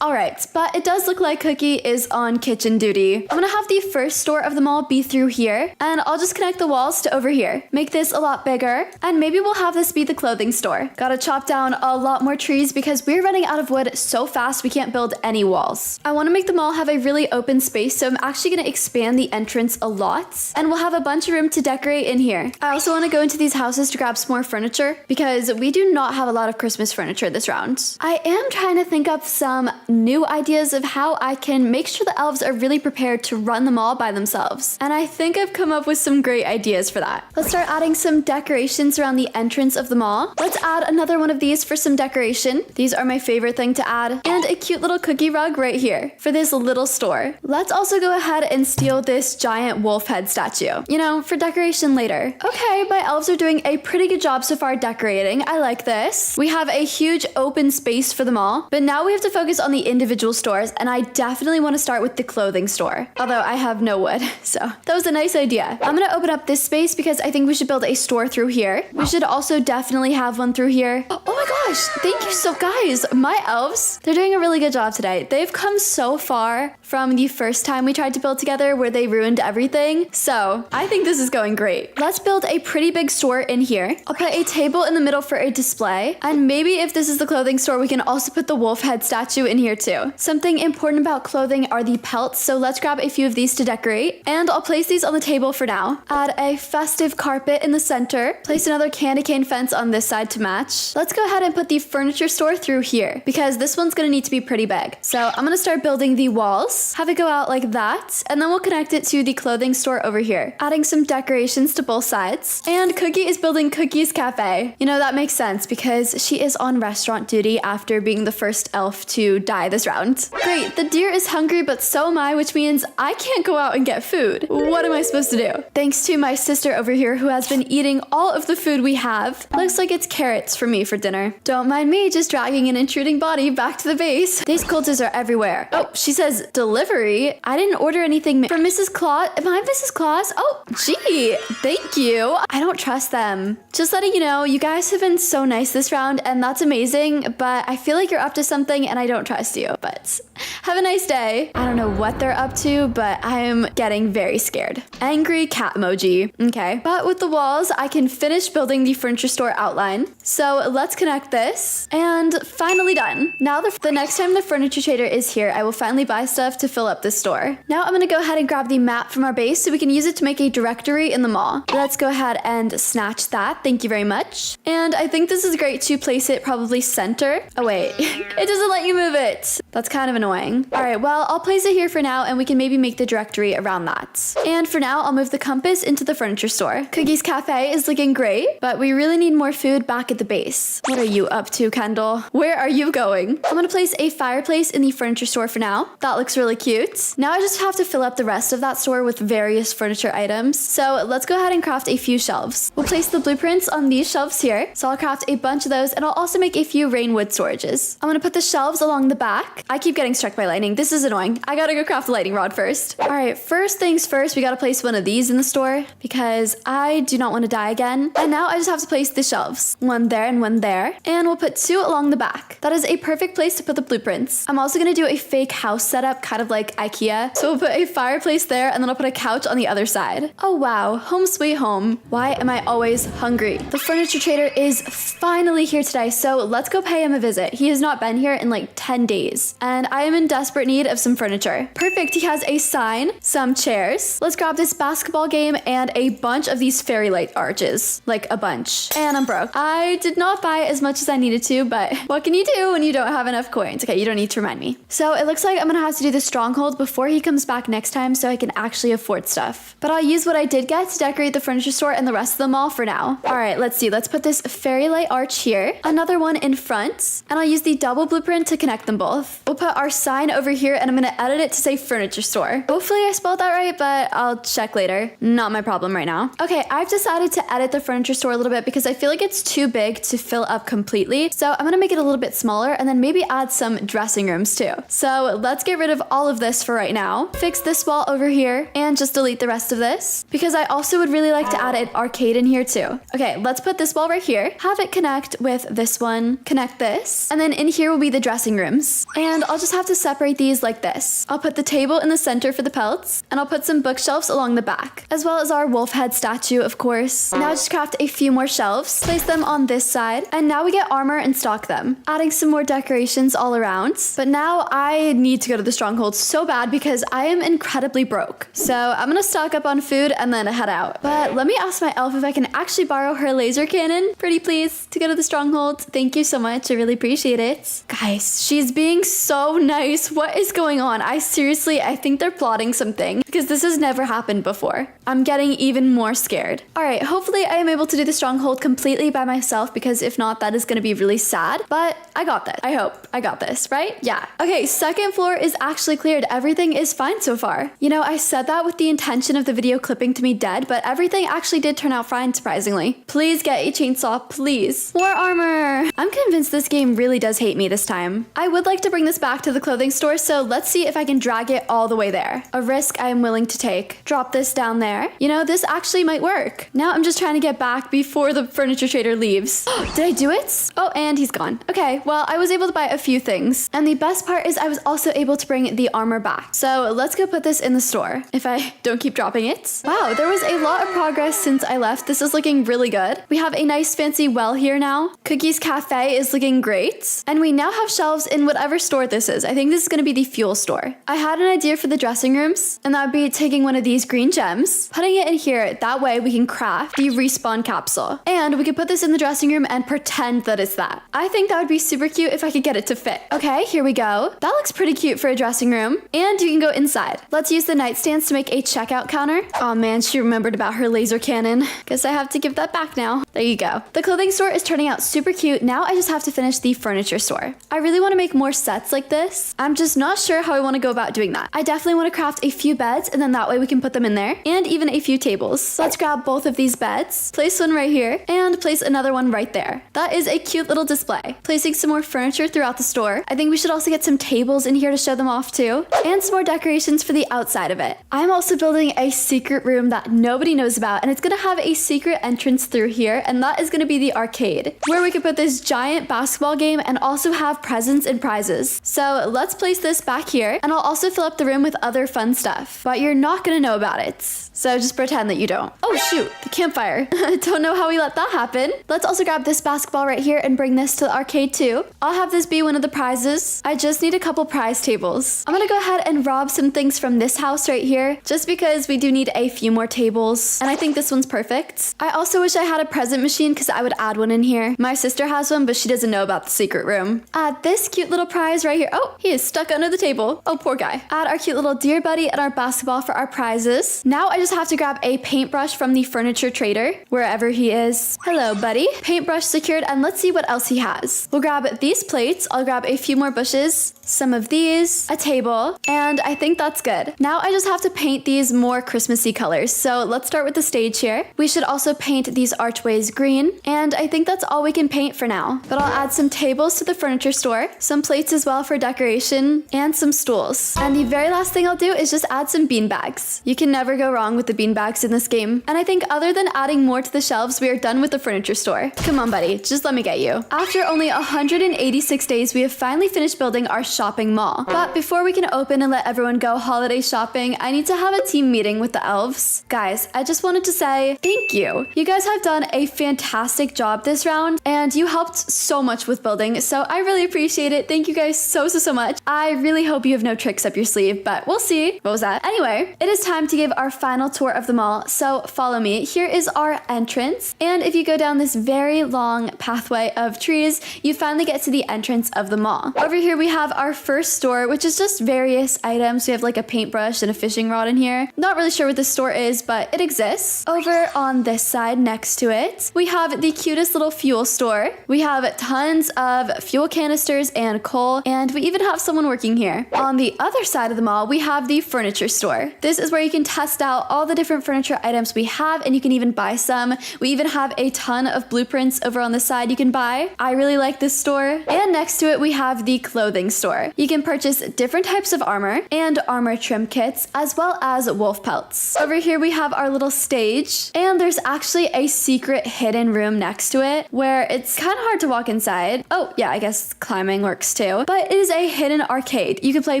all right, but it does look like Cookie is on kitchen duty. I'm gonna have the first store of the mall be through here and I'll just connect the walls to over here. Make this a lot bigger and maybe we'll have this be the clothing store. Gotta chop down a lot more trees because we're running out of wood so fast we can't build any walls. I wanna make the mall have a really open space, so I'm actually gonna expand the entrance a lot and we'll have a bunch of room to decorate in here. I also wanna go into these houses to grab some more furniture because we do not have a lot of Christmas furniture this round. I am trying to think up some new ideas of how I can make sure the elves are really prepared to run the mall by themselves. And I think I've come up with some great ideas for that. Let's start adding some decorations around the entrance of the mall. Let's add another one of these for some decoration. These are my favorite thing to add. And a cute little cookie rug right here for this little store. Let's also go ahead and steal this giant wolf head statue, you know, for decoration later. Okay, my elves are doing a pretty good job so far decorating. I like this. We have a huge open space for the mall, but now we have to focus on the individual stores, and I definitely want to start with the clothing store. Although I have no wood, so that was a nice idea. I'm gonna open up this space because I think we should build a store through here. We should also definitely have one through here. Oh my gosh, thank you. So guys, my elves, they're doing a really good job today. They've come so far from the first time we tried to build together where they ruined ruined everything. So I think this is going great. Let's build a pretty big store in here. I'll put a table in the middle for a display. And maybe if this is the clothing store, we can also put the wolf head statue in here too. Something important about clothing are the pelts. So let's grab a few of these to decorate. And I'll place these on the table for now. Add a festive carpet in the center. Place another candy cane fence on this side to match. Let's go ahead and put the furniture store through here because this one's gonna need to be pretty big. So I'm gonna start building the walls, have it go out like that, and then we'll connect it to the clothing store over here, adding some decorations to both sides. And Cookie is building Cookie's Cafe. You know, that makes sense because she is on restaurant duty after being the first elf to die this round. Great, the deer is hungry, but so am I, which means I can't go out and get food. What am I supposed to do? Thanks to my sister over here who has been eating all of the food we have. Looks like it's carrots for me for dinner. Don't mind me just dragging an intruding body back to the base. These cultists are everywhere. Oh, she says delivery. I didn't order anything for Mrs. Claus. Am I Mrs. Claus? Oh, gee, thank you. I don't trust them. Just letting you know, you guys have been so nice this round and that's amazing, but I feel like you're up to something and I don't trust you, but have a nice day. I don't know what they're up to, but I am getting very scared. Angry cat emoji. Okay, but with the walls, I can finish building the furniture store outline. So let's connect this and finally done. Now the next time the furniture trader is here, I will finally buy stuff to fill up the store. Now I'm gonna go ahead and grab the map from our base so we can use it to make a directory in the mall. Let's go ahead and snatch that. Thank you very much. And I think this is great to place it probably center. Oh wait, it doesn't let you move it. That's kind of annoying. All right, well, I'll place it here for now and we can maybe make the directory around that. And for now, I'll move the compass into the furniture store. Cookie's Cafe is looking great, but we really need more food back at the base. What are you up to, Kendall? Where are you going? I'm gonna place a fireplace in the furniture store for now. That looks really cute. Now I just have to fill up the rest of that store with various furniture items. So let's go ahead and craft a few shelves. We'll place the blueprints on these shelves here. So I'll craft a bunch of those and I'll also make a few rainwood storages. I'm gonna put the shelves along the back. I keep getting struck by lightning. This is annoying. I gotta go craft the lightning rod first. All right, first things first, we gotta place one of these in the store because I do not want to die again. And now I just have to place the shelves. One there and one there. And we'll put two along the back. That is a perfect place to put the blueprints. I'm also gonna do a fake house setup, kind of like IKEA. So we'll put a fireplace there and then I'll put a couch on the other side. Oh wow, home sweet home. Why am I always hungry? The furniture trader is finally here today, so let's go pay him a visit. He has not been here in like 10 days. And I am in desperate need of some furniture. Perfect, he has a sign, some chairs. Let's grab this basketball game and a bunch of these fairy light arches. Like a bunch. And I'm broke. I did not buy as much as I needed to, but what can you do when you don't have enough coins? Okay, you don't need to remind me. So it looks like I'm gonna have to do the stronghold before he comes back next time so I can actually afford stuff. But I'll use what I did get to decorate the furniture store and the rest of the mall for now. All right, let's see. Let's put this fairy light arch here. Another one in front. And I'll use the double blueprint to connect them both. We'll put our sign over here and I'm gonna edit it to say furniture store. Hopefully I spelled that right, but I'll check later. Not my problem right now. Okay, I've decided to edit the furniture store a little bit because I feel like it's too big to fill up completely. So I'm gonna make it a little bit smaller and then maybe add some dressing rooms too. So let's get rid of all of this for right now. Fix this wall over here and just delete the rest of this because I also would really like to add an arcade in here too. Okay, let's put this wall right here. Have it connect with this one. Connect this. And then in here will be the dressing rooms. And I'll just have to separate these like this. I'll put the table in the center for the pelts and I'll put some bookshelves along the back as well as our wolf head statue, of course. Now just craft a few more shelves, place them on this side, and now we get armor and stock them. Adding some more decorations all around. But now I need to go to the stronghold so bad because I am incredibly broke. So I'm gonna stock up on food and then head out. But let me ask my elf if I can actually borrow her laser cannon, pretty please, to go to the stronghold. Thank you so much, I really appreciate it. Guys, she's being so nice. What is going on? I think they're plotting something because this has never happened before. I'm getting even more scared. All right, hopefully I am able to do the stronghold completely by myself because if not, that is gonna be really sad, but I got this. I hope I got this, right? Yeah. Okay, second floor is actually cleared. Everything is fine so far. You know, I said that with the intention of the video clipping to me dead, but everything actually did turn out fine, surprisingly. Please get a chainsaw, please. More armor. I'm convinced this game really does hate me this time. I would like to bring this back to the clothing store, so let's see if I can drag it all the way there. A risk I am willing to take. Drop this down there. You know, this actually might work. Now I'm just trying to get back before the furniture trader leaves. Did I do it? Oh, and he's gone. Okay, well, I was able to buy a few things. And the best part is I was also able to bring the armor back. So let's go put this in the store. if I don't keep dropping it. Wow, there was a lot of progress since I left. This is looking really good. We have a nice fancy well here now. Cookies Cafe is looking great. And we now have shelves in whatever store this is. I think this is going to be the fuel store. I had an idea for the dressing rooms, and that would be taking one of these green gems, putting it in here. That way we can craft the respawn capsule. And we could put this in the dressing room and pretend that it's that. I think that would be super cute if I could get it to fit. Okay, here we go. That looks pretty cute for a dressing room. And you can go inside. Let's use the nightstands to make a checkout counter. Oh man, she remembered about her laser cannon. Guess I have to give that back now. There you go. The clothing store is turning out super cute. Now I just have to finish the furniture store. I really want to make more sets like this. I'm just not sure how I want to go about doing that. I definitely want to craft a few beds, and then that way we can put them in there, and even a few tables. So let's grab both of these beds, place one right here, and place another one right there. That is a cute little display. Placing some more furniture throughout the store. I think we should also get some tables in here to show them off too, and some more decorations for the outside of it. I'm also building a secret room that nobody knows about, and it's gonna have a secret entrance through here, and that is gonna be the arcade, where we could put this giant basketball game and also have presents and prizes. So let's place this back here, and I'll also fill up the room with other fun stuff, but you're not gonna know about it. So just pretend that you don't. Oh shoot, the campfire. Don't know how we let that happen. Let's also grab this basketball right here and bring this to the arcade too. I'll have this be one of the prizes. I just need a couple prize tables. I'm gonna go ahead and rob some things from this house right here, just because we do need a few more tables. And I think this one's perfect. I also wish I had a present machine because I would add one in here. My sister has one, but she doesn't know about the secret room. Add this cute little prize right here. Oh, he is stuck under the table. Oh, poor guy. Add our cute little deer buddy and our basketball for our prizes. Now I just have to grab a paintbrush from the furniture trader, wherever he is. Hello, buddy. Paintbrush secured, and let's see what else he has. We'll grab these plates. I'll grab a few more bushes, some of these, a table, and I think that's good. Now I just have to paint these more Christmassy colors. So let's start with the stage here. We should also paint these archways green, and I think that's all we can paint for now. But I'll add some tables to the furniture store, some plates as well for decoration, and some stools. And the very last thing I'll do is just add some beanbags. You can never go wrong with the beanbags in this game. And I think other than adding more to the shelves, we are done with the furniture store. Come on, buddy, just let me get you. After only 186 days, we have finally finished building our shopping mall. But before we can open and let everyone go holiday shopping, I need to have a team meeting with the elves. Guys, I just wanted to say thank you. You guys have done a fantastic job this round, and you helped so much with building, so I really appreciate it. Thank you guys so much. I really hope you have no tricks up your sleeve, but we'll see. What was that? Anyway, it is time to give our final tour of the mall, so follow me. Here is our entrance, and if you go down this very long pathway of trees, you finally get to the entrance of the mall. Over here we have our first store, which is just various items. We have like a paintbrush and a fishing rod in here. Not really sure what this store is, but it exists. Over on this side next to it, we have the cutest little fuel store. We have tons of fuel canisters and coal, and we even have someone working here. On the other side of the mall, we have the furniture store. This is where you can test out all the different furniture items we have, and you can even buy some. We even have a ton of blueprints over on the side you can buy. I really like this store. And next to it, we have the clothing store. You can purchase different types of armor and armor trim kits, as well as wolf pelts. Over here, we have our little stage, and there's actually a secret hidden room next to it where it's kind of hard to walk inside. Oh, yeah, I guess climbing works too. But it is a hidden arcade. You can play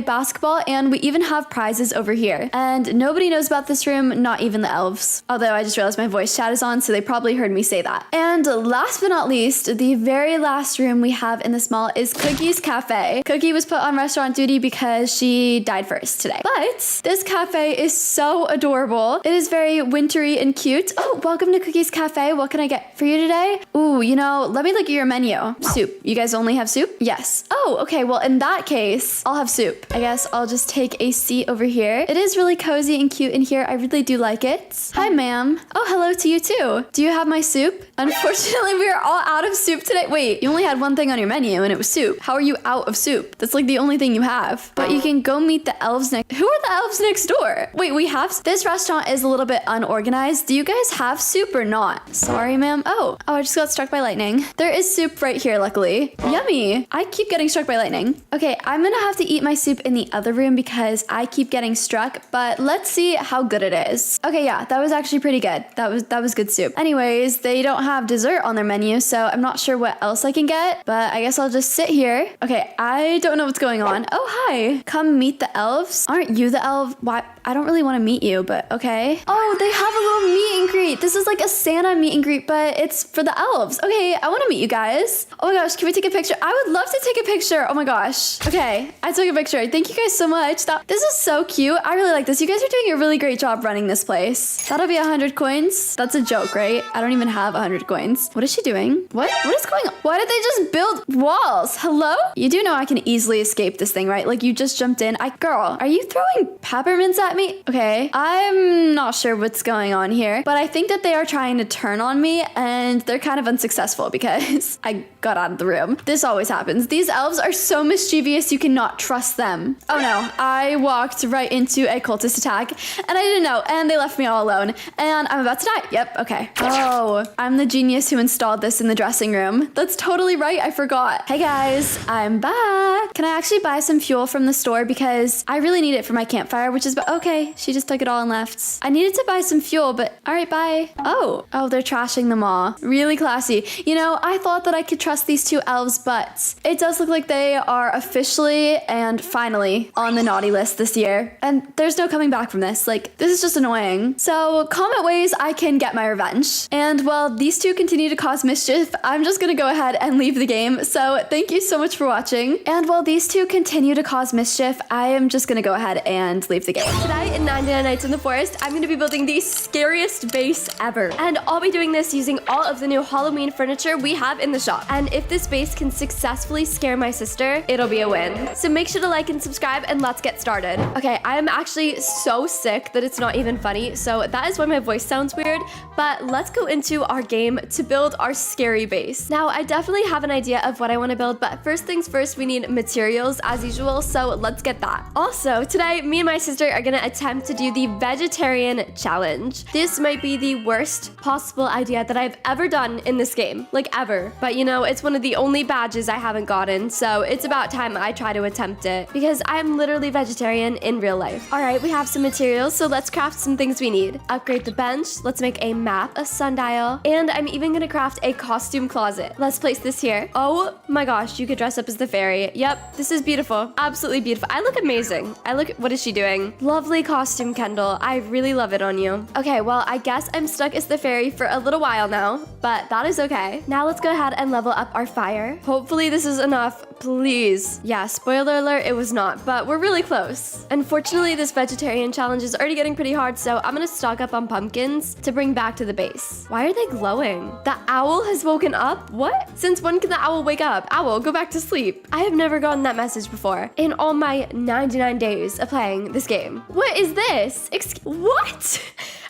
basketball, and we even have prizes over here. And nobody knows about this room, not even the elves. Although I just realized my voice chat is on, so they probably heard me say that. And last but not least, the very last room we have in this mall is Cookie's Cafe. Cookie was put on restaurant duty because she died first today. But this cafe is so adorable. It is very wintry and cute. Oh, welcome to Cookie's Cafe. What can I get for you today? Ooh, you know, let me look at your menu. Soup. You guys only have soup? Yes. Oh, okay. Well, in that case, I'll have soup. I guess I'll just take a seat over here. It is really cozy and cute in here. I really do like it. Hi, ma'am. Oh, hello to you too. Do you have my soup? Unfortunately, we are all out of soup today. Wait, you only had one thing on your menu and it was soup. How are you out of soup? That's like the only thing you have. But you can go meet the elves next. Who are the elves next door? Wait, we have. This restaurant is a little bit unorganized. Do you guys have soup or not? Sorry, ma'am. Oh, I just got struck by lightning. There is soup right here, luckily. Yummy. I keep getting struck by lightning. Okay, I'm gonna have to eat my soup in the other room because I keep getting struck, but let's see how good it is. Okay, yeah, that was actually pretty good. That was good soup. Anyways, they don't have dessert on their menu, so I'm not sure what else I can get, but I guess I'll just sit here. Okay, I don't know what's going on. Oh, hi. Come meet the elves. Aren't you the elf? Why? I don't really want to meet you, but okay. Oh, they have a little meet and greet. This is like a Santa meet and greet, but it's for the elves. Okay, I want to meet you guys. Oh my gosh, can we take a picture? I would love to take a picture. Oh my gosh. Okay, I took a picture. Thank you guys so much. This is so cute. I really like this. You guys are doing a really great job running this place. That'll be 100 coins. That's a joke, right? I don't even have 100 coins. What is she doing? What is going on? Why did they just build walls? Hello? You do know I can easily escape this thing, right? Like you just jumped in. Girl, are you throwing peppermints at me? Okay, I'm not sure what's going on here, but I think that they are trying to turn on me and they're kind of unsuccessful because I got out of the room. This always happens. These elves are so mischievous, you cannot trust them. Oh no, I walked right into a cultist attack and I didn't know, and they left me all alone and I'm about to die. Yep, okay. Oh, I'm the genius who installed this in the dressing room. That's totally right, I forgot. Hey guys, I'm back. Can I actually buy some fuel from the store because I really need it for my campfire, which is, okay, she just took it all and left. I needed to buy some fuel, but all right, bye. Oh, they're trashing them all. Really classy. You know, I thought that I could trust these two elves, but it does look like they are officially and finally on the naughty list this year. And there's no coming back from this. Like, this is just annoying. So comment ways I can get my revenge. And while these two continue to cause mischief, I'm just gonna go ahead and leave the game. So thank you so much for watching. And while these two continue to cause mischief, I am just gonna go ahead and leave the game. Today in 99 Nights in the Forest, I'm gonna be building the scariest base ever. And I'll be doing this using all of the new Halloween furniture we have in the shop. And if this base can successfully scare my sister, it'll be a win. So make sure to like and subscribe and let's get started. Okay, I am actually so sick that it's not even funny. So that is why my voice sounds weird, but let's go into our game to build our scary base. Now, I definitely have an idea of what I want to build, but first things first, we need materials as usual. So let's get that. Also, today, me and my sister are gonna attempt to do the vegetarian challenge. This might be the worst possible idea that I've ever done in this game, like ever. But you know, it's one of the only badges I haven't gotten, so it's about time I try to attempt it because I'm literally vegetarian in real life. All right, we have some materials, so let's craft some things we need. Upgrade the bench, let's make a map, a sundial, and I'm even gonna craft a costume closet. Let's place this here. Oh my gosh, you could dress up as the fairy. Yep, this is beautiful, absolutely beautiful. I look amazing. What is she doing? Lovely costume, Kendall. I really love it on you. Okay, well, I guess I'm stuck as the fairy for a little while now, but that is okay. Now let's go ahead and level up our fire. Hopefully this is enough, please. Yeah, spoiler alert, it was not, but we're really close. Unfortunately, this vegetarian challenge is already getting pretty hard, so I'm gonna stock up on pumpkins to bring back to the base. Why are they glowing? The owl has woken up? What? Since when can the owl wake up? Owl, go back to sleep. I have never gotten that message before in all my 99 days of playing this game. What is this? What?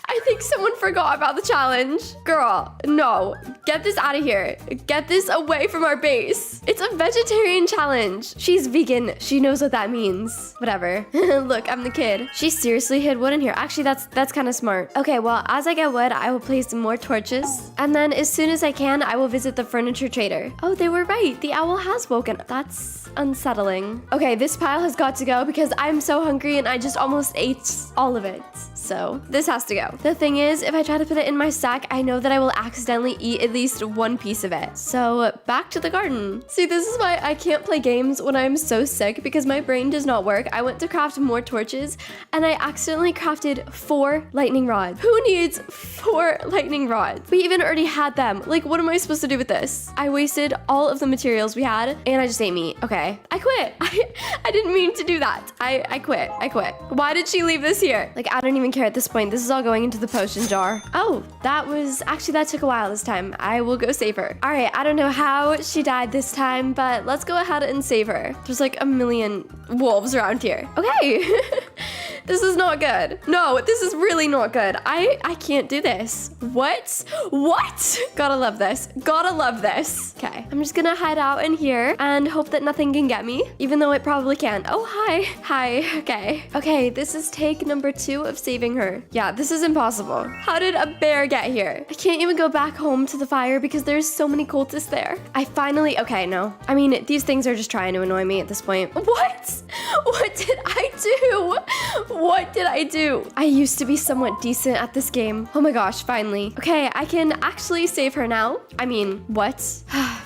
I think someone forgot about the challenge. Girl, no. Get this out of here. Get this away from our base. It's a vegetarian challenge. She's vegan. She knows what that means. Whatever. Look, I'm the kid. She seriously hid wood in here. Actually, that's kind of smart. Okay, well, as I get wood, I will place some more torches. And then as soon as I can, I will visit the furniture trader. Oh, they were right. The owl has woken up. That's unsettling. Okay, this pile has got to go because I'm so hungry and I just almost ate all of it. So this has to go. The thing is, if I try to put it in my sack, I know that I will accidentally eat at least one piece of it. So back to the garden. See, this is why I can't play games when I'm so sick because my brain does not work. I went to craft more torches and I accidentally crafted 4 lightning rods. Who needs 4 lightning rods? We even already had them. Like, what am I supposed to do with this? I wasted all of the materials we had and I just ate meat. Okay, I quit. I didn't mean to do that. I quit. Why did she leave this here? Like, I don't even care at this point. This is all going into the potion jar. Oh, that took a while this time. I will go save her. All right, I don't know how she died this time, but let's go ahead and save her. There's like a million wolves around here. Okay. This is not good. No, this is really not good. I can't do this. What? Gotta love this. Okay, I'm just gonna hide out in here and hope that nothing can get me, even though it probably can. Oh, hi. Okay, this is take number 2 of saving her. Yeah, this is impossible. How did a bear get here? I can't even go back home to the fire because there's so many cultists there. Okay, no. I mean, these things are just trying to annoy me at this point. What? What did I do? What did I do? I used to be somewhat decent at this game. Oh my gosh, finally. Okay, I can actually save her now. I mean, what?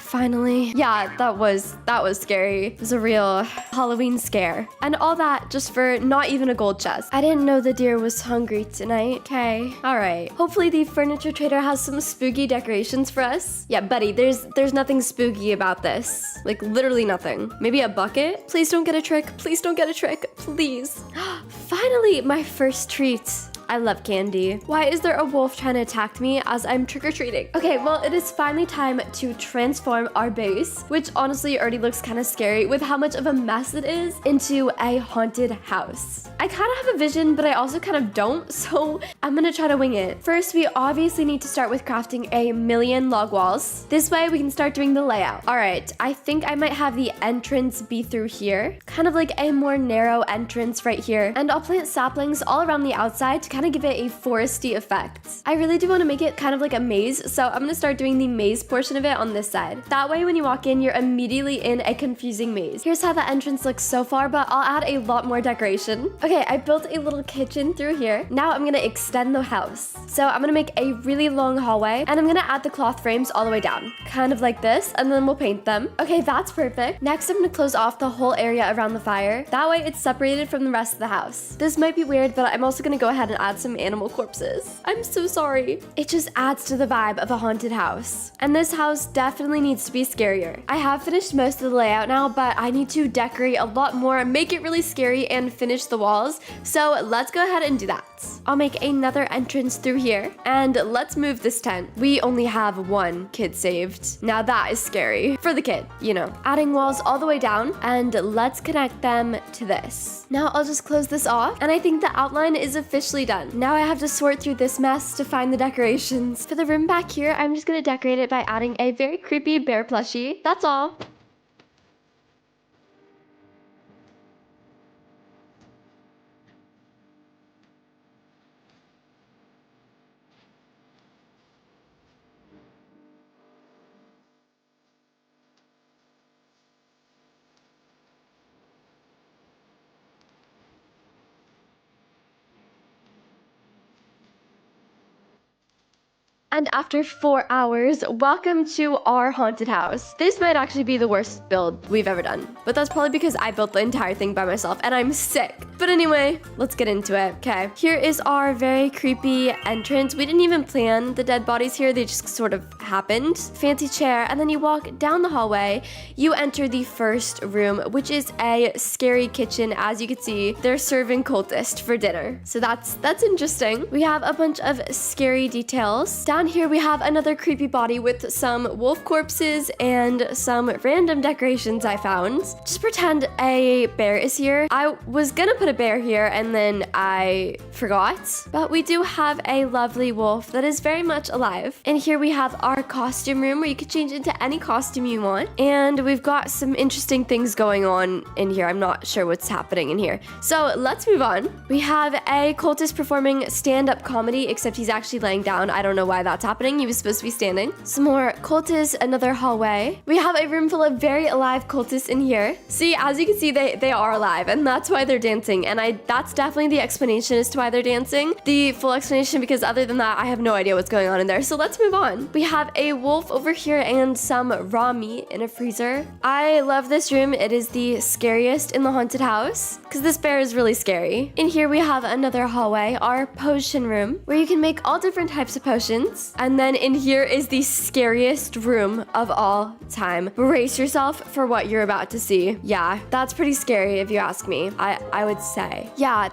finally. Yeah, that was scary. It was a real Halloween scare. And all that just for not even a gold chest. I didn't know the deer was hungry tonight. Okay, all right. Hopefully the furniture trader has some spooky decorations for us. Yeah, buddy, there's nothing spooky about this. Like literally nothing. Maybe a bucket? Please don't get a trick. Please don't get a trick. Please. Finally, my first treat. I love candy. Why is there a wolf trying to attack me as I'm trick-or-treating? Okay, well, it is finally time to transform our base, which honestly already looks kind of scary with how much of a mess it is, into a haunted house. I kind of have a vision, but I also kind of don't, so I'm gonna try to wing it. First, we obviously need to start with crafting a million log walls. This way, we can start doing the layout. All right, I think I might have the entrance be through here, kind of like a more narrow entrance right here, and I'll plant saplings all around the outside to kind of give it a foresty effect. I really do want to make it kind of like a maze, so I'm gonna start doing the maze portion of it on this side. That way when you walk in, you're immediately in a confusing maze. Here's how the entrance looks so far, but I'll add a lot more decoration. Okay, I built a little kitchen through here. Now I'm gonna extend the house. So I'm gonna make a really long hallway, and I'm gonna add the cloth frames all the way down. Kind of like this, and then we'll paint them. Okay, that's perfect. Next, I'm gonna close off the whole area around the fire. That way it's separated from the rest of the house. This might be weird, but I'm also gonna go ahead and add some animal corpses. I'm so sorry. It just adds to the vibe of a haunted house. And this house definitely needs to be scarier. I have finished most of the layout now, but I need to decorate a lot more, make it really scary, and finish the walls. So let's go ahead and do that. I'll make another entrance through here, and let's move this tent. We only have one kid saved. Now that is scary. For the kid, you know. Adding walls all the way down, and let's connect them to this. Now I'll just close this off, and I think the outline is officially done. Now I have to sort through this mess to find the decorations. For the room back here, I'm just gonna decorate it by adding a very creepy bear plushie. That's all. And after 4 hours, welcome to our haunted house. This might actually be the worst build we've ever done, but that's probably because I built the entire thing by myself and I'm sick. But anyway, let's get into it. Okay, here is our very creepy entrance. We didn't even plan the dead bodies here. They just sort of happened. Fancy chair, and then you walk down the hallway. You enter the first room, which is a scary kitchen. As you can see, they're serving cultists for dinner. So that's interesting. We have a bunch of scary details. Down here we have another creepy body with some wolf corpses and some random decorations I found. Just pretend a bear is here. I was gonna put a bear here and then I forgot, but we do have a lovely wolf that is very much alive. And here we have our costume room where you can change into any costume you want. And we've got some interesting things going on in here. I'm not sure what's happening in here. So let's move on. We have a cultist performing stand-up comedy, except he's actually laying down. I don't know why that's happening. He was supposed to be standing. Some more cultists, another hallway. We have a room full of very alive cultists in here. See, as you can see, they are alive, and that's why they're dancing. And that's definitely the explanation as to why they're dancing. The full explanation, because other than that, I have no idea what's going on in there. So let's move on. We have a wolf over here and some raw meat in a freezer. I love this room. It is the scariest in the haunted house because this bear is really scary. In here, we have another hallway, our potion room, where you can make all different types of potions. And then in here is the scariest room of all time. Brace yourself for what you're about to see. Yeah, that's pretty scary if you ask me. I would say. Yeah,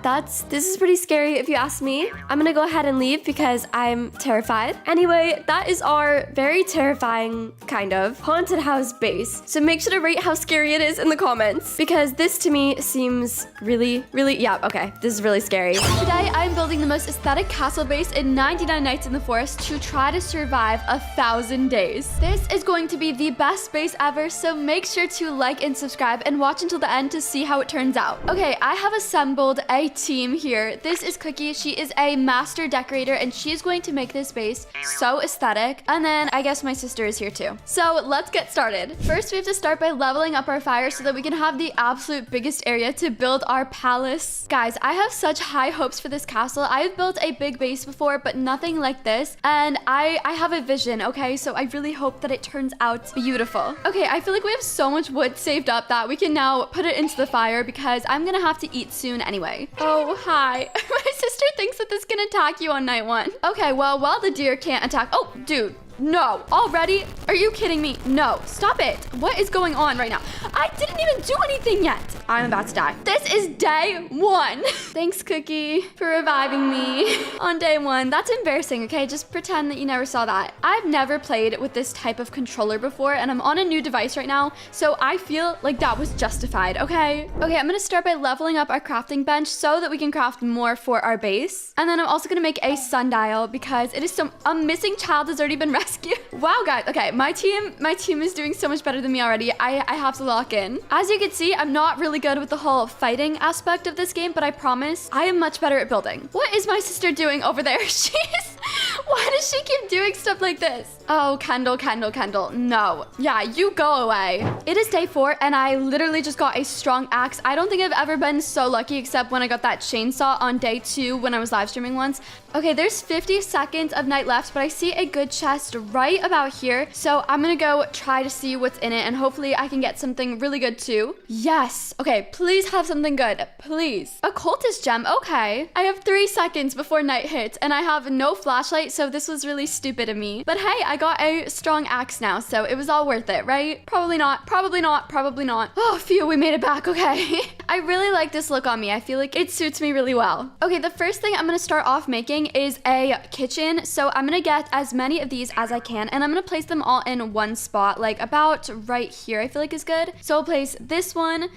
this is pretty scary if you ask me. I'm gonna go ahead and leave because I'm terrified. Anyway, that is our very terrifying kind of haunted house base. So make sure to rate how scary it is in the comments because this to me seems really, yeah, okay. This is really scary. Today, I'm building the most aesthetic castle base in 99 Nights in the Forest to try to survive 1,000 days. This is going to be the best base ever, so make sure to like and subscribe and watch until the end to see how it turns out. Okay, I have assembled a team here. This is Cookie. She is a master decorator and she's going to make this base so aesthetic. And then I guess my sister is here too. So let's get started. First, we have to start by leveling up our fire so that we can have the absolute biggest area to build our palace. Guys, I have such high hopes for this castle. I've built a big base before, but nothing like this. And and I have a vision, okay? So I really hope that it turns out beautiful. Okay, I feel like we have so much wood saved up that we can now put it into the fire because I'm gonna have to eat soon anyway. Oh, hi. My sister thinks that this can attack you on night 1. Okay, well, the deer can't attack. Oh, dude. No, already? Are you kidding me? No, stop it. What is going on right now? I didn't even do anything yet. I'm about to die. This is day 1. Thanks, Cookie, for reviving me on day 1. That's embarrassing, okay? Just pretend that you never saw that. I've never played with this type of controller before, and I'm on a new device right now, so I feel like that was justified, okay? Okay, I'm gonna start by leveling up our crafting bench so that we can craft more for our base. And then I'm also gonna make a sundial because it is a missing child has already been rescued. Wow, guys. Okay, my team is doing so much better than me already. I have to lock in. As you can see, I'm not really good with the whole fighting aspect of this game, but I promise I am much better at building. What is my sister doing over there? Why does she keep doing stuff like this? Oh, Kendall. No. Yeah, you go away. It is day 4, and I literally just got a strong axe. I don't think I've ever been so lucky except when I got that chainsaw on day 2 when I was live streaming once. Okay, there's 50 seconds of night left, but I see a good chest right about here. So I'm gonna go try to see what's in it, and hopefully I can get something really good too. Yes. Okay, please have something good. Please. A cultist gem. Okay. I have 3 seconds before night hits, and I have no flashlight, so this was really stupid of me. But hey, I got a strong axe now, so it was all worth it, right? Probably not. Oh, phew, we made it back. Okay. I really like this look on me. I feel like it suits me really well. Okay, the first thing I'm gonna start off making is a kitchen. So I'm gonna get as many of these as I can, and I'm gonna place them all in one spot, like about right here, I feel like is good. So I'll place this one,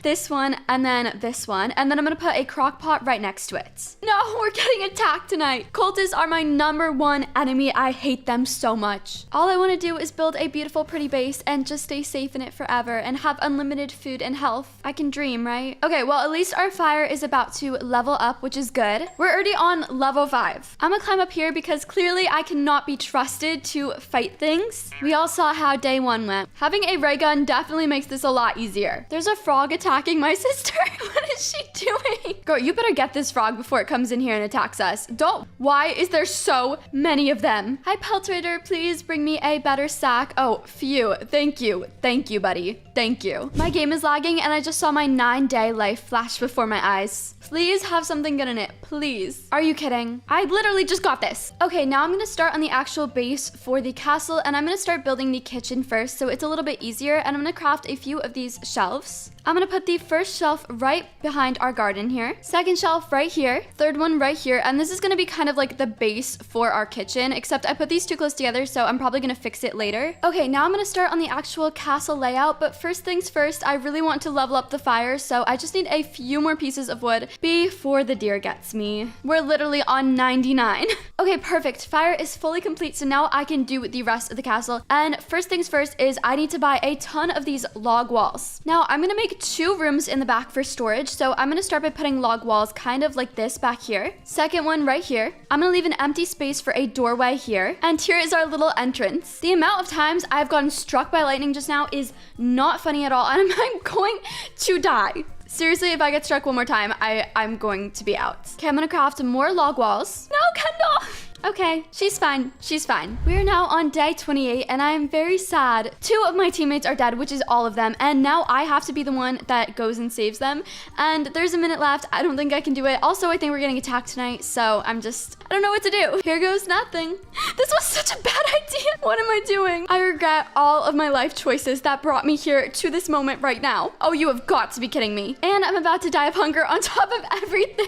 and then this one, and then I'm gonna put a crock pot right next to it. No, we're getting attacked tonight. Cultists are my #1 enemy. I hate them so much. All I wanna do is build a beautiful, pretty base and just stay safe in it forever and have unlimited food and health. I can dream, right? Okay, well, at least our fire is about to level up, which is good. We're already on level 5. I'm gonna climb up here because clearly I cannot be trusted to fight things. We all saw how day 1 went. Having a ray gun definitely makes this a lot easier. There's a frog attacking my sister. What is she doing? Girl, you better get this frog before it comes in here and attacks us. Don't. Why is there so many of them? Hi, Peltrader, please bring me a better sack. Oh, phew. Thank you. Thank you, buddy. Thank you. My game is lagging and I just saw my 9-day life flash before my eyes. Please have something good in it. Please. Are you kidding? I literally just got this. Okay, now I'm gonna start on the actual base for the castle, and I'm gonna start building the kitchen first so it's a little bit easier, and I'm gonna craft a few of these shelves. I'm gonna put the first shelf right behind our garden here. Second shelf right here. Third one right here. And this is gonna be kind of like the base for our kitchen, except I put these too close together, so I'm probably gonna fix it later. Okay, now I'm gonna start on the actual castle layout, but first things first, I really want to level up the fire, so I just need a few more pieces of wood before the deer gets me. We're literally on 99. Okay, perfect. Fire is fully complete, so now I can do the rest of the castle. And first things first is I need to buy a ton of these log walls. Now, I'm gonna make 2 rooms in the back for storage, so I'm gonna start by putting log walls kind of like this back here. Second one right here. I'm gonna leave an empty space for a doorway here, and here is our little entrance. The amount of times I've gotten struck by lightning just now is not funny at all, and I'm going to die. Seriously, if I get struck one more time, I'm going to be out. Okay, I'm gonna craft more log walls. No, Kendall! Okay, she's fine. She's fine. We are now on day 28, and I am very sad. 2 of my teammates are dead, which is all of them, and now I have to be the one that goes and saves them. And there's a minute left. I don't think I can do it. Also, I think we're getting attacked tonight, so I don't know what to do. Here goes nothing. This was such a bad idea. What am I doing? I regret all of my life choices that brought me here to this moment right now. Oh, you have got to be kidding me. And I'm about to die of hunger on top of everything.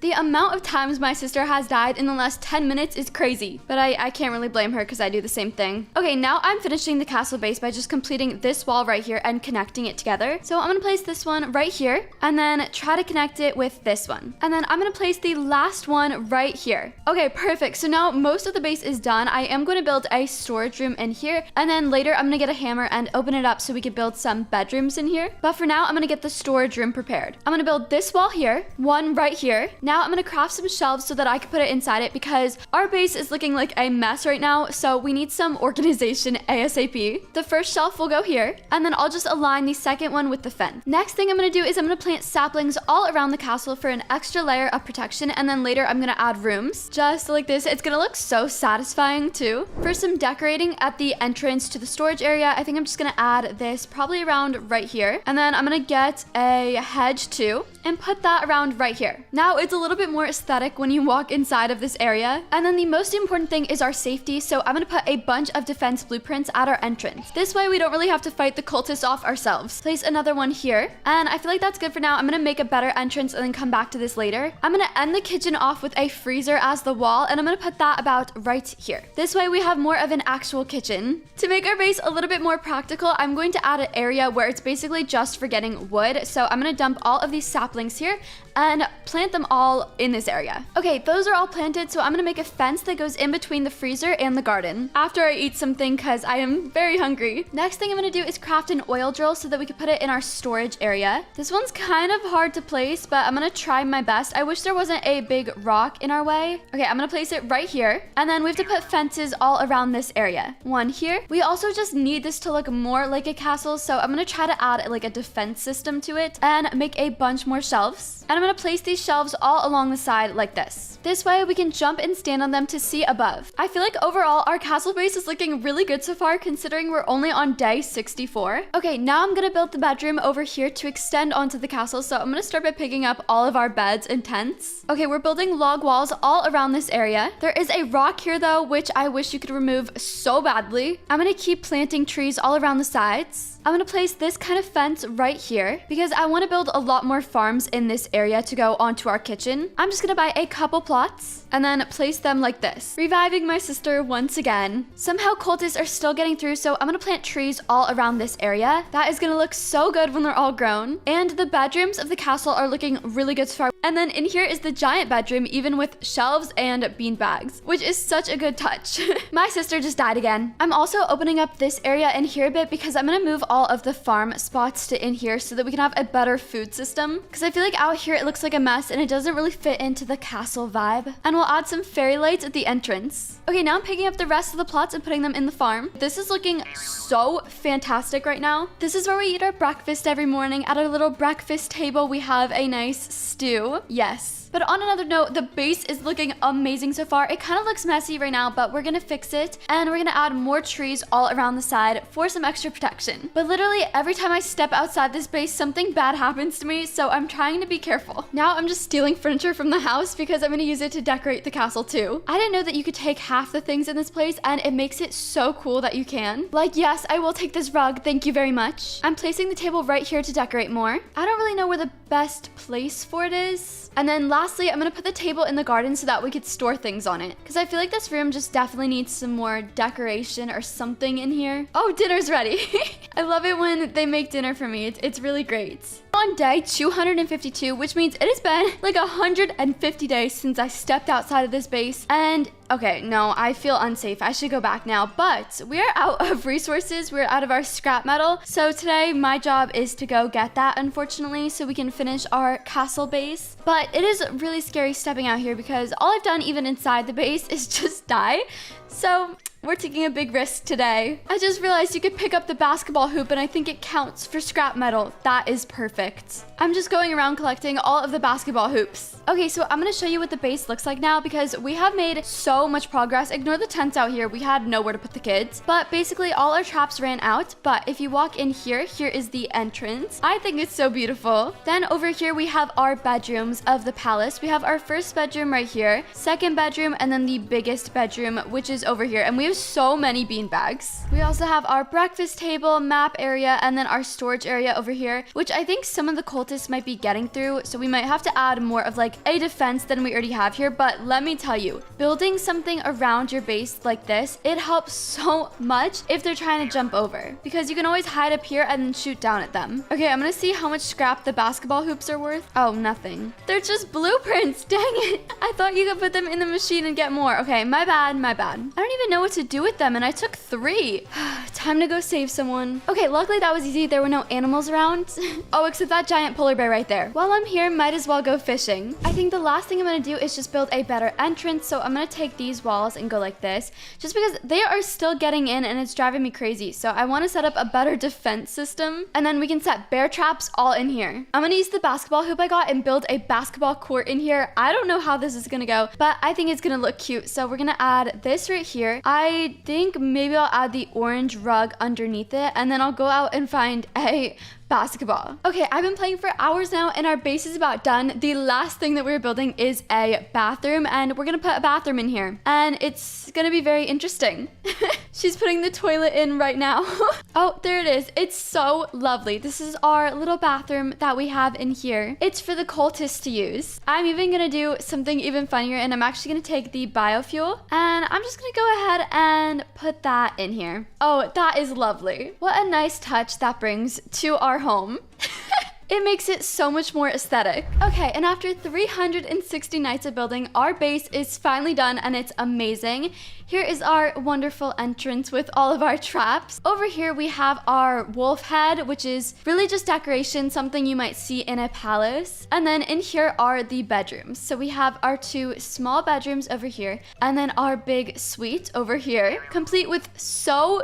The amount of times my sister has died in the last 10 minutes is crazy, but I can't really blame her because I do the same thing. Okay, now I'm finishing the castle base by just completing this wall right here and connecting it together. So I'm gonna place this one right here and then try to connect it with this one. And then I'm gonna place the last one right here. Okay, perfect. So now most of the base is done. I am going to build a storage room in here, and then later I'm gonna get a hammer and open it up so we can build some bedrooms in here. But for now, I'm gonna get the storage room prepared. I'm gonna build this wall here, one right here. Now I'm gonna craft some shelves so that I can put it inside it because our base is looking like a mess right now, so we need some organization ASAP. The first shelf will go here, and then I'll just align the second one with the fence. Next thing I'm gonna do is I'm gonna plant saplings all around the castle for an extra layer of protection, and then later I'm gonna add rooms, just like this. It's gonna look so satisfying too. For some decorating at the entrance to the storage area, I think I'm just gonna add this probably around right here, and then I'm gonna get a hedge too, and put that around right here. Now it's a little bit more aesthetic when you walk inside of this area. And then the most important thing is our safety, so I'm gonna put a bunch of defense blueprints at our entrance. This way we don't really have to fight the cultists off ourselves. Place another one here, and I feel like that's good for now. I'm gonna make a better entrance and then come back to this later. I'm gonna end the kitchen off with a freezer as the wall, and I'm gonna put that about right here. This way we have more of an actual kitchen. To make our base a little bit more practical, I'm going to add an area where it's basically just for getting wood. So I'm gonna dump all of these saplings here and plant them all in this area. Okay, those are all planted, so I'm gonna make a fence that goes in between the freezer and the garden after I eat something because I am very hungry. Next thing I'm gonna do is craft an oil drill so that we can put it in our storage area. This one's kind of hard to place, but I'm gonna try my best. I wish there wasn't a big rock in our way. Okay, I'm gonna place it right here, and then we have to put fences all around this area. One here. We also just need this to look more like a castle, so I'm gonna try to add like a defense system to it and make a bunch more shelves. And I'm gonna place these shelves all along the side like this. This way we can jump and stand on them to see above. I feel like overall our castle base is looking really good so far considering we're only on day 64. Okay, now I'm gonna build the bedroom over here to extend onto the castle, so I'm gonna start by picking up all of our beds and tents. Okay, we're building log walls all around this area. There is a rock here though, which I wish you could remove so badly. I'm gonna keep planting trees all around the sides. I'm gonna place this kind of fence right here because I want to build a lot more farms in this area to go onto our kitchen. I'm just gonna buy a couple plots and then place them like this, reviving my sister once again. Somehow cultists are still getting through, so I'm gonna plant trees all around this area. That is gonna look so good when they're all grown. And the bedrooms of the castle are looking really good so far. And then in here is the giant bedroom, even with shelves and bean bags, which is such a good touch. My sister just died again. I'm also opening up this area in here a bit because I'm gonna move all of the farm spots to in here so that we can have a better food system. Because I feel like out here it looks like a mess and it doesn't really fit into the castle vibe. And we'll add some fairy lights at the entrance. Okay, now I'm picking up the rest of the plots and putting them in the farm. This is looking so fantastic right now. This is where we eat our breakfast every morning. At our little breakfast table, we have a nice stew. Yes. But on another note, the base is looking amazing so far. It kind of looks messy right now, but we're gonna fix it. And we're gonna add more trees all around the side for some extra protection. But literally every time I step outside this base, something bad happens to me, so I'm trying to be careful. Now I'm just stealing furniture from the house because I'm gonna use it to decorate the castle too. I didn't know that you could take half the things in this place, and it makes it so cool that you can. Like, yes, I will take this rug, thank you very much. I'm placing the table right here to decorate more. I don't really know where the best place for it is. And then lastly, I'm gonna put the table in the garden so that we could store things on it. Because I feel like this room just definitely needs some more decoration or something in here. Oh, dinner's ready. I love it when they make dinner for me. It's really great. On day 252, which means it has been like 150 days since I stepped outside of this base. And okay, no, I feel unsafe. I should go back now, but we are out of resources. We're out of our scrap metal. So today my job is to go get that, unfortunately, so we can finish our castle base. But it is really scary stepping out here because all I've done even inside the base is just die. So we're taking a big risk today. I just realized you could pick up the basketball hoop and I think it counts for scrap metal. That is perfect. I'm just going around collecting all of the basketball hoops. Okay, so I'm gonna show you what the base looks like now because we have made so much progress. Ignore the tents out here. We had nowhere to put the kids. But basically all our traps ran out. But if you walk in here, here is the entrance. I think it's so beautiful. Then over here we have our bedrooms of the palace. We have our first bedroom right here, second bedroom, and then the biggest bedroom, which is over here. And we have so many bean bags. We also have our breakfast table, map area, and then our storage area over here, which I think some of the cultists might be getting through. So we might have to add more of like a defense than we already have here. But let me tell you, building something around your base like this, it helps so much if they're trying to jump over because you can always hide up here and then shoot down at them. Okay, I'm gonna see how much scrap the basketball hoops are worth. Oh, nothing. They're just blueprints. Dang it. I thought you could put them in the machine and get more. Okay, my bad, my bad. I don't even know what to do with them, and I took 3. Time to go save someone. Okay, luckily that was easy. There were no animals around. Oh, except that giant polar bear right there. While I'm here, might as well go fishing. I think the last thing I'm gonna do is just build a better entrance. So I'm gonna take these walls and go like this, just because they are still getting in and it's driving me crazy. So I want to set up a better defense system, and then we can set bear traps all in here. I'm gonna use the basketball hoop I got and build a basketball court in here. I don't know how this is gonna go, but I think it's gonna look cute. So we're gonna add this right here. I think maybe I'll add the orange rug underneath it, and then I'll go out and find a basketball. Okay, I've been playing for hours now and our base is about done. The last thing that we're building is a bathroom, and we're gonna put a bathroom in here, and it's gonna be very interesting. She's putting the toilet in right now. Oh, there it is. It's so lovely. This is our little bathroom that we have in here. It's for the cultists to use. I'm even gonna do something even funnier, and I'm actually gonna take the biofuel and I'm just gonna go ahead and put that in here. Oh, that is lovely. What a nice touch that brings to our home. It makes it so much more aesthetic. Okay, and after 360 nights of building, our base is finally done and it's amazing. Here is our wonderful entrance with all of our traps. Over here we have our wolf head, which is really just decoration, something you might see in a palace. And then in here are the bedrooms. So we have our 2 small bedrooms over here, and then our big suite over here, complete with so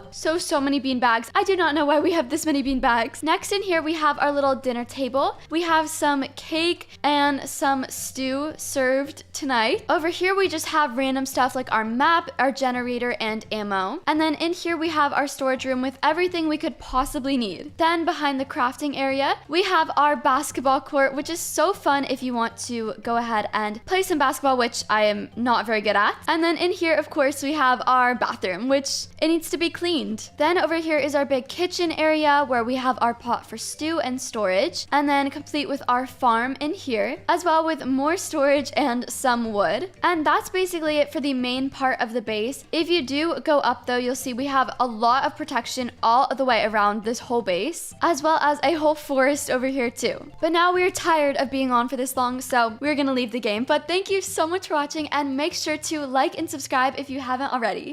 many bean bags. I do not know why we have this many bean bags. Next in here we have our little dinner table. We have some cake and some stew served tonight. Over here we just have random stuff like our map, our generator, and ammo. And then in here we have our storage room with everything we could possibly need. Then behind the crafting area we have our basketball court, which is so fun if you want to go ahead and play some basketball, which I am not very good at. And then in here of course we have our bathroom, which it needs to be cleaned. Then over here is our big kitchen area where we have our pot for stew and storage, and then complete with our farm in here, as well with more storage and some wood. And that's basically it for the main part of the base. If you do go up though, you'll see we have a lot of protection all the way around this whole base, as well as a whole forest over here too. But now we're tired of being on for this long, so we're gonna leave the game. But thank you so much for watching, and make sure to like and subscribe if you haven't already.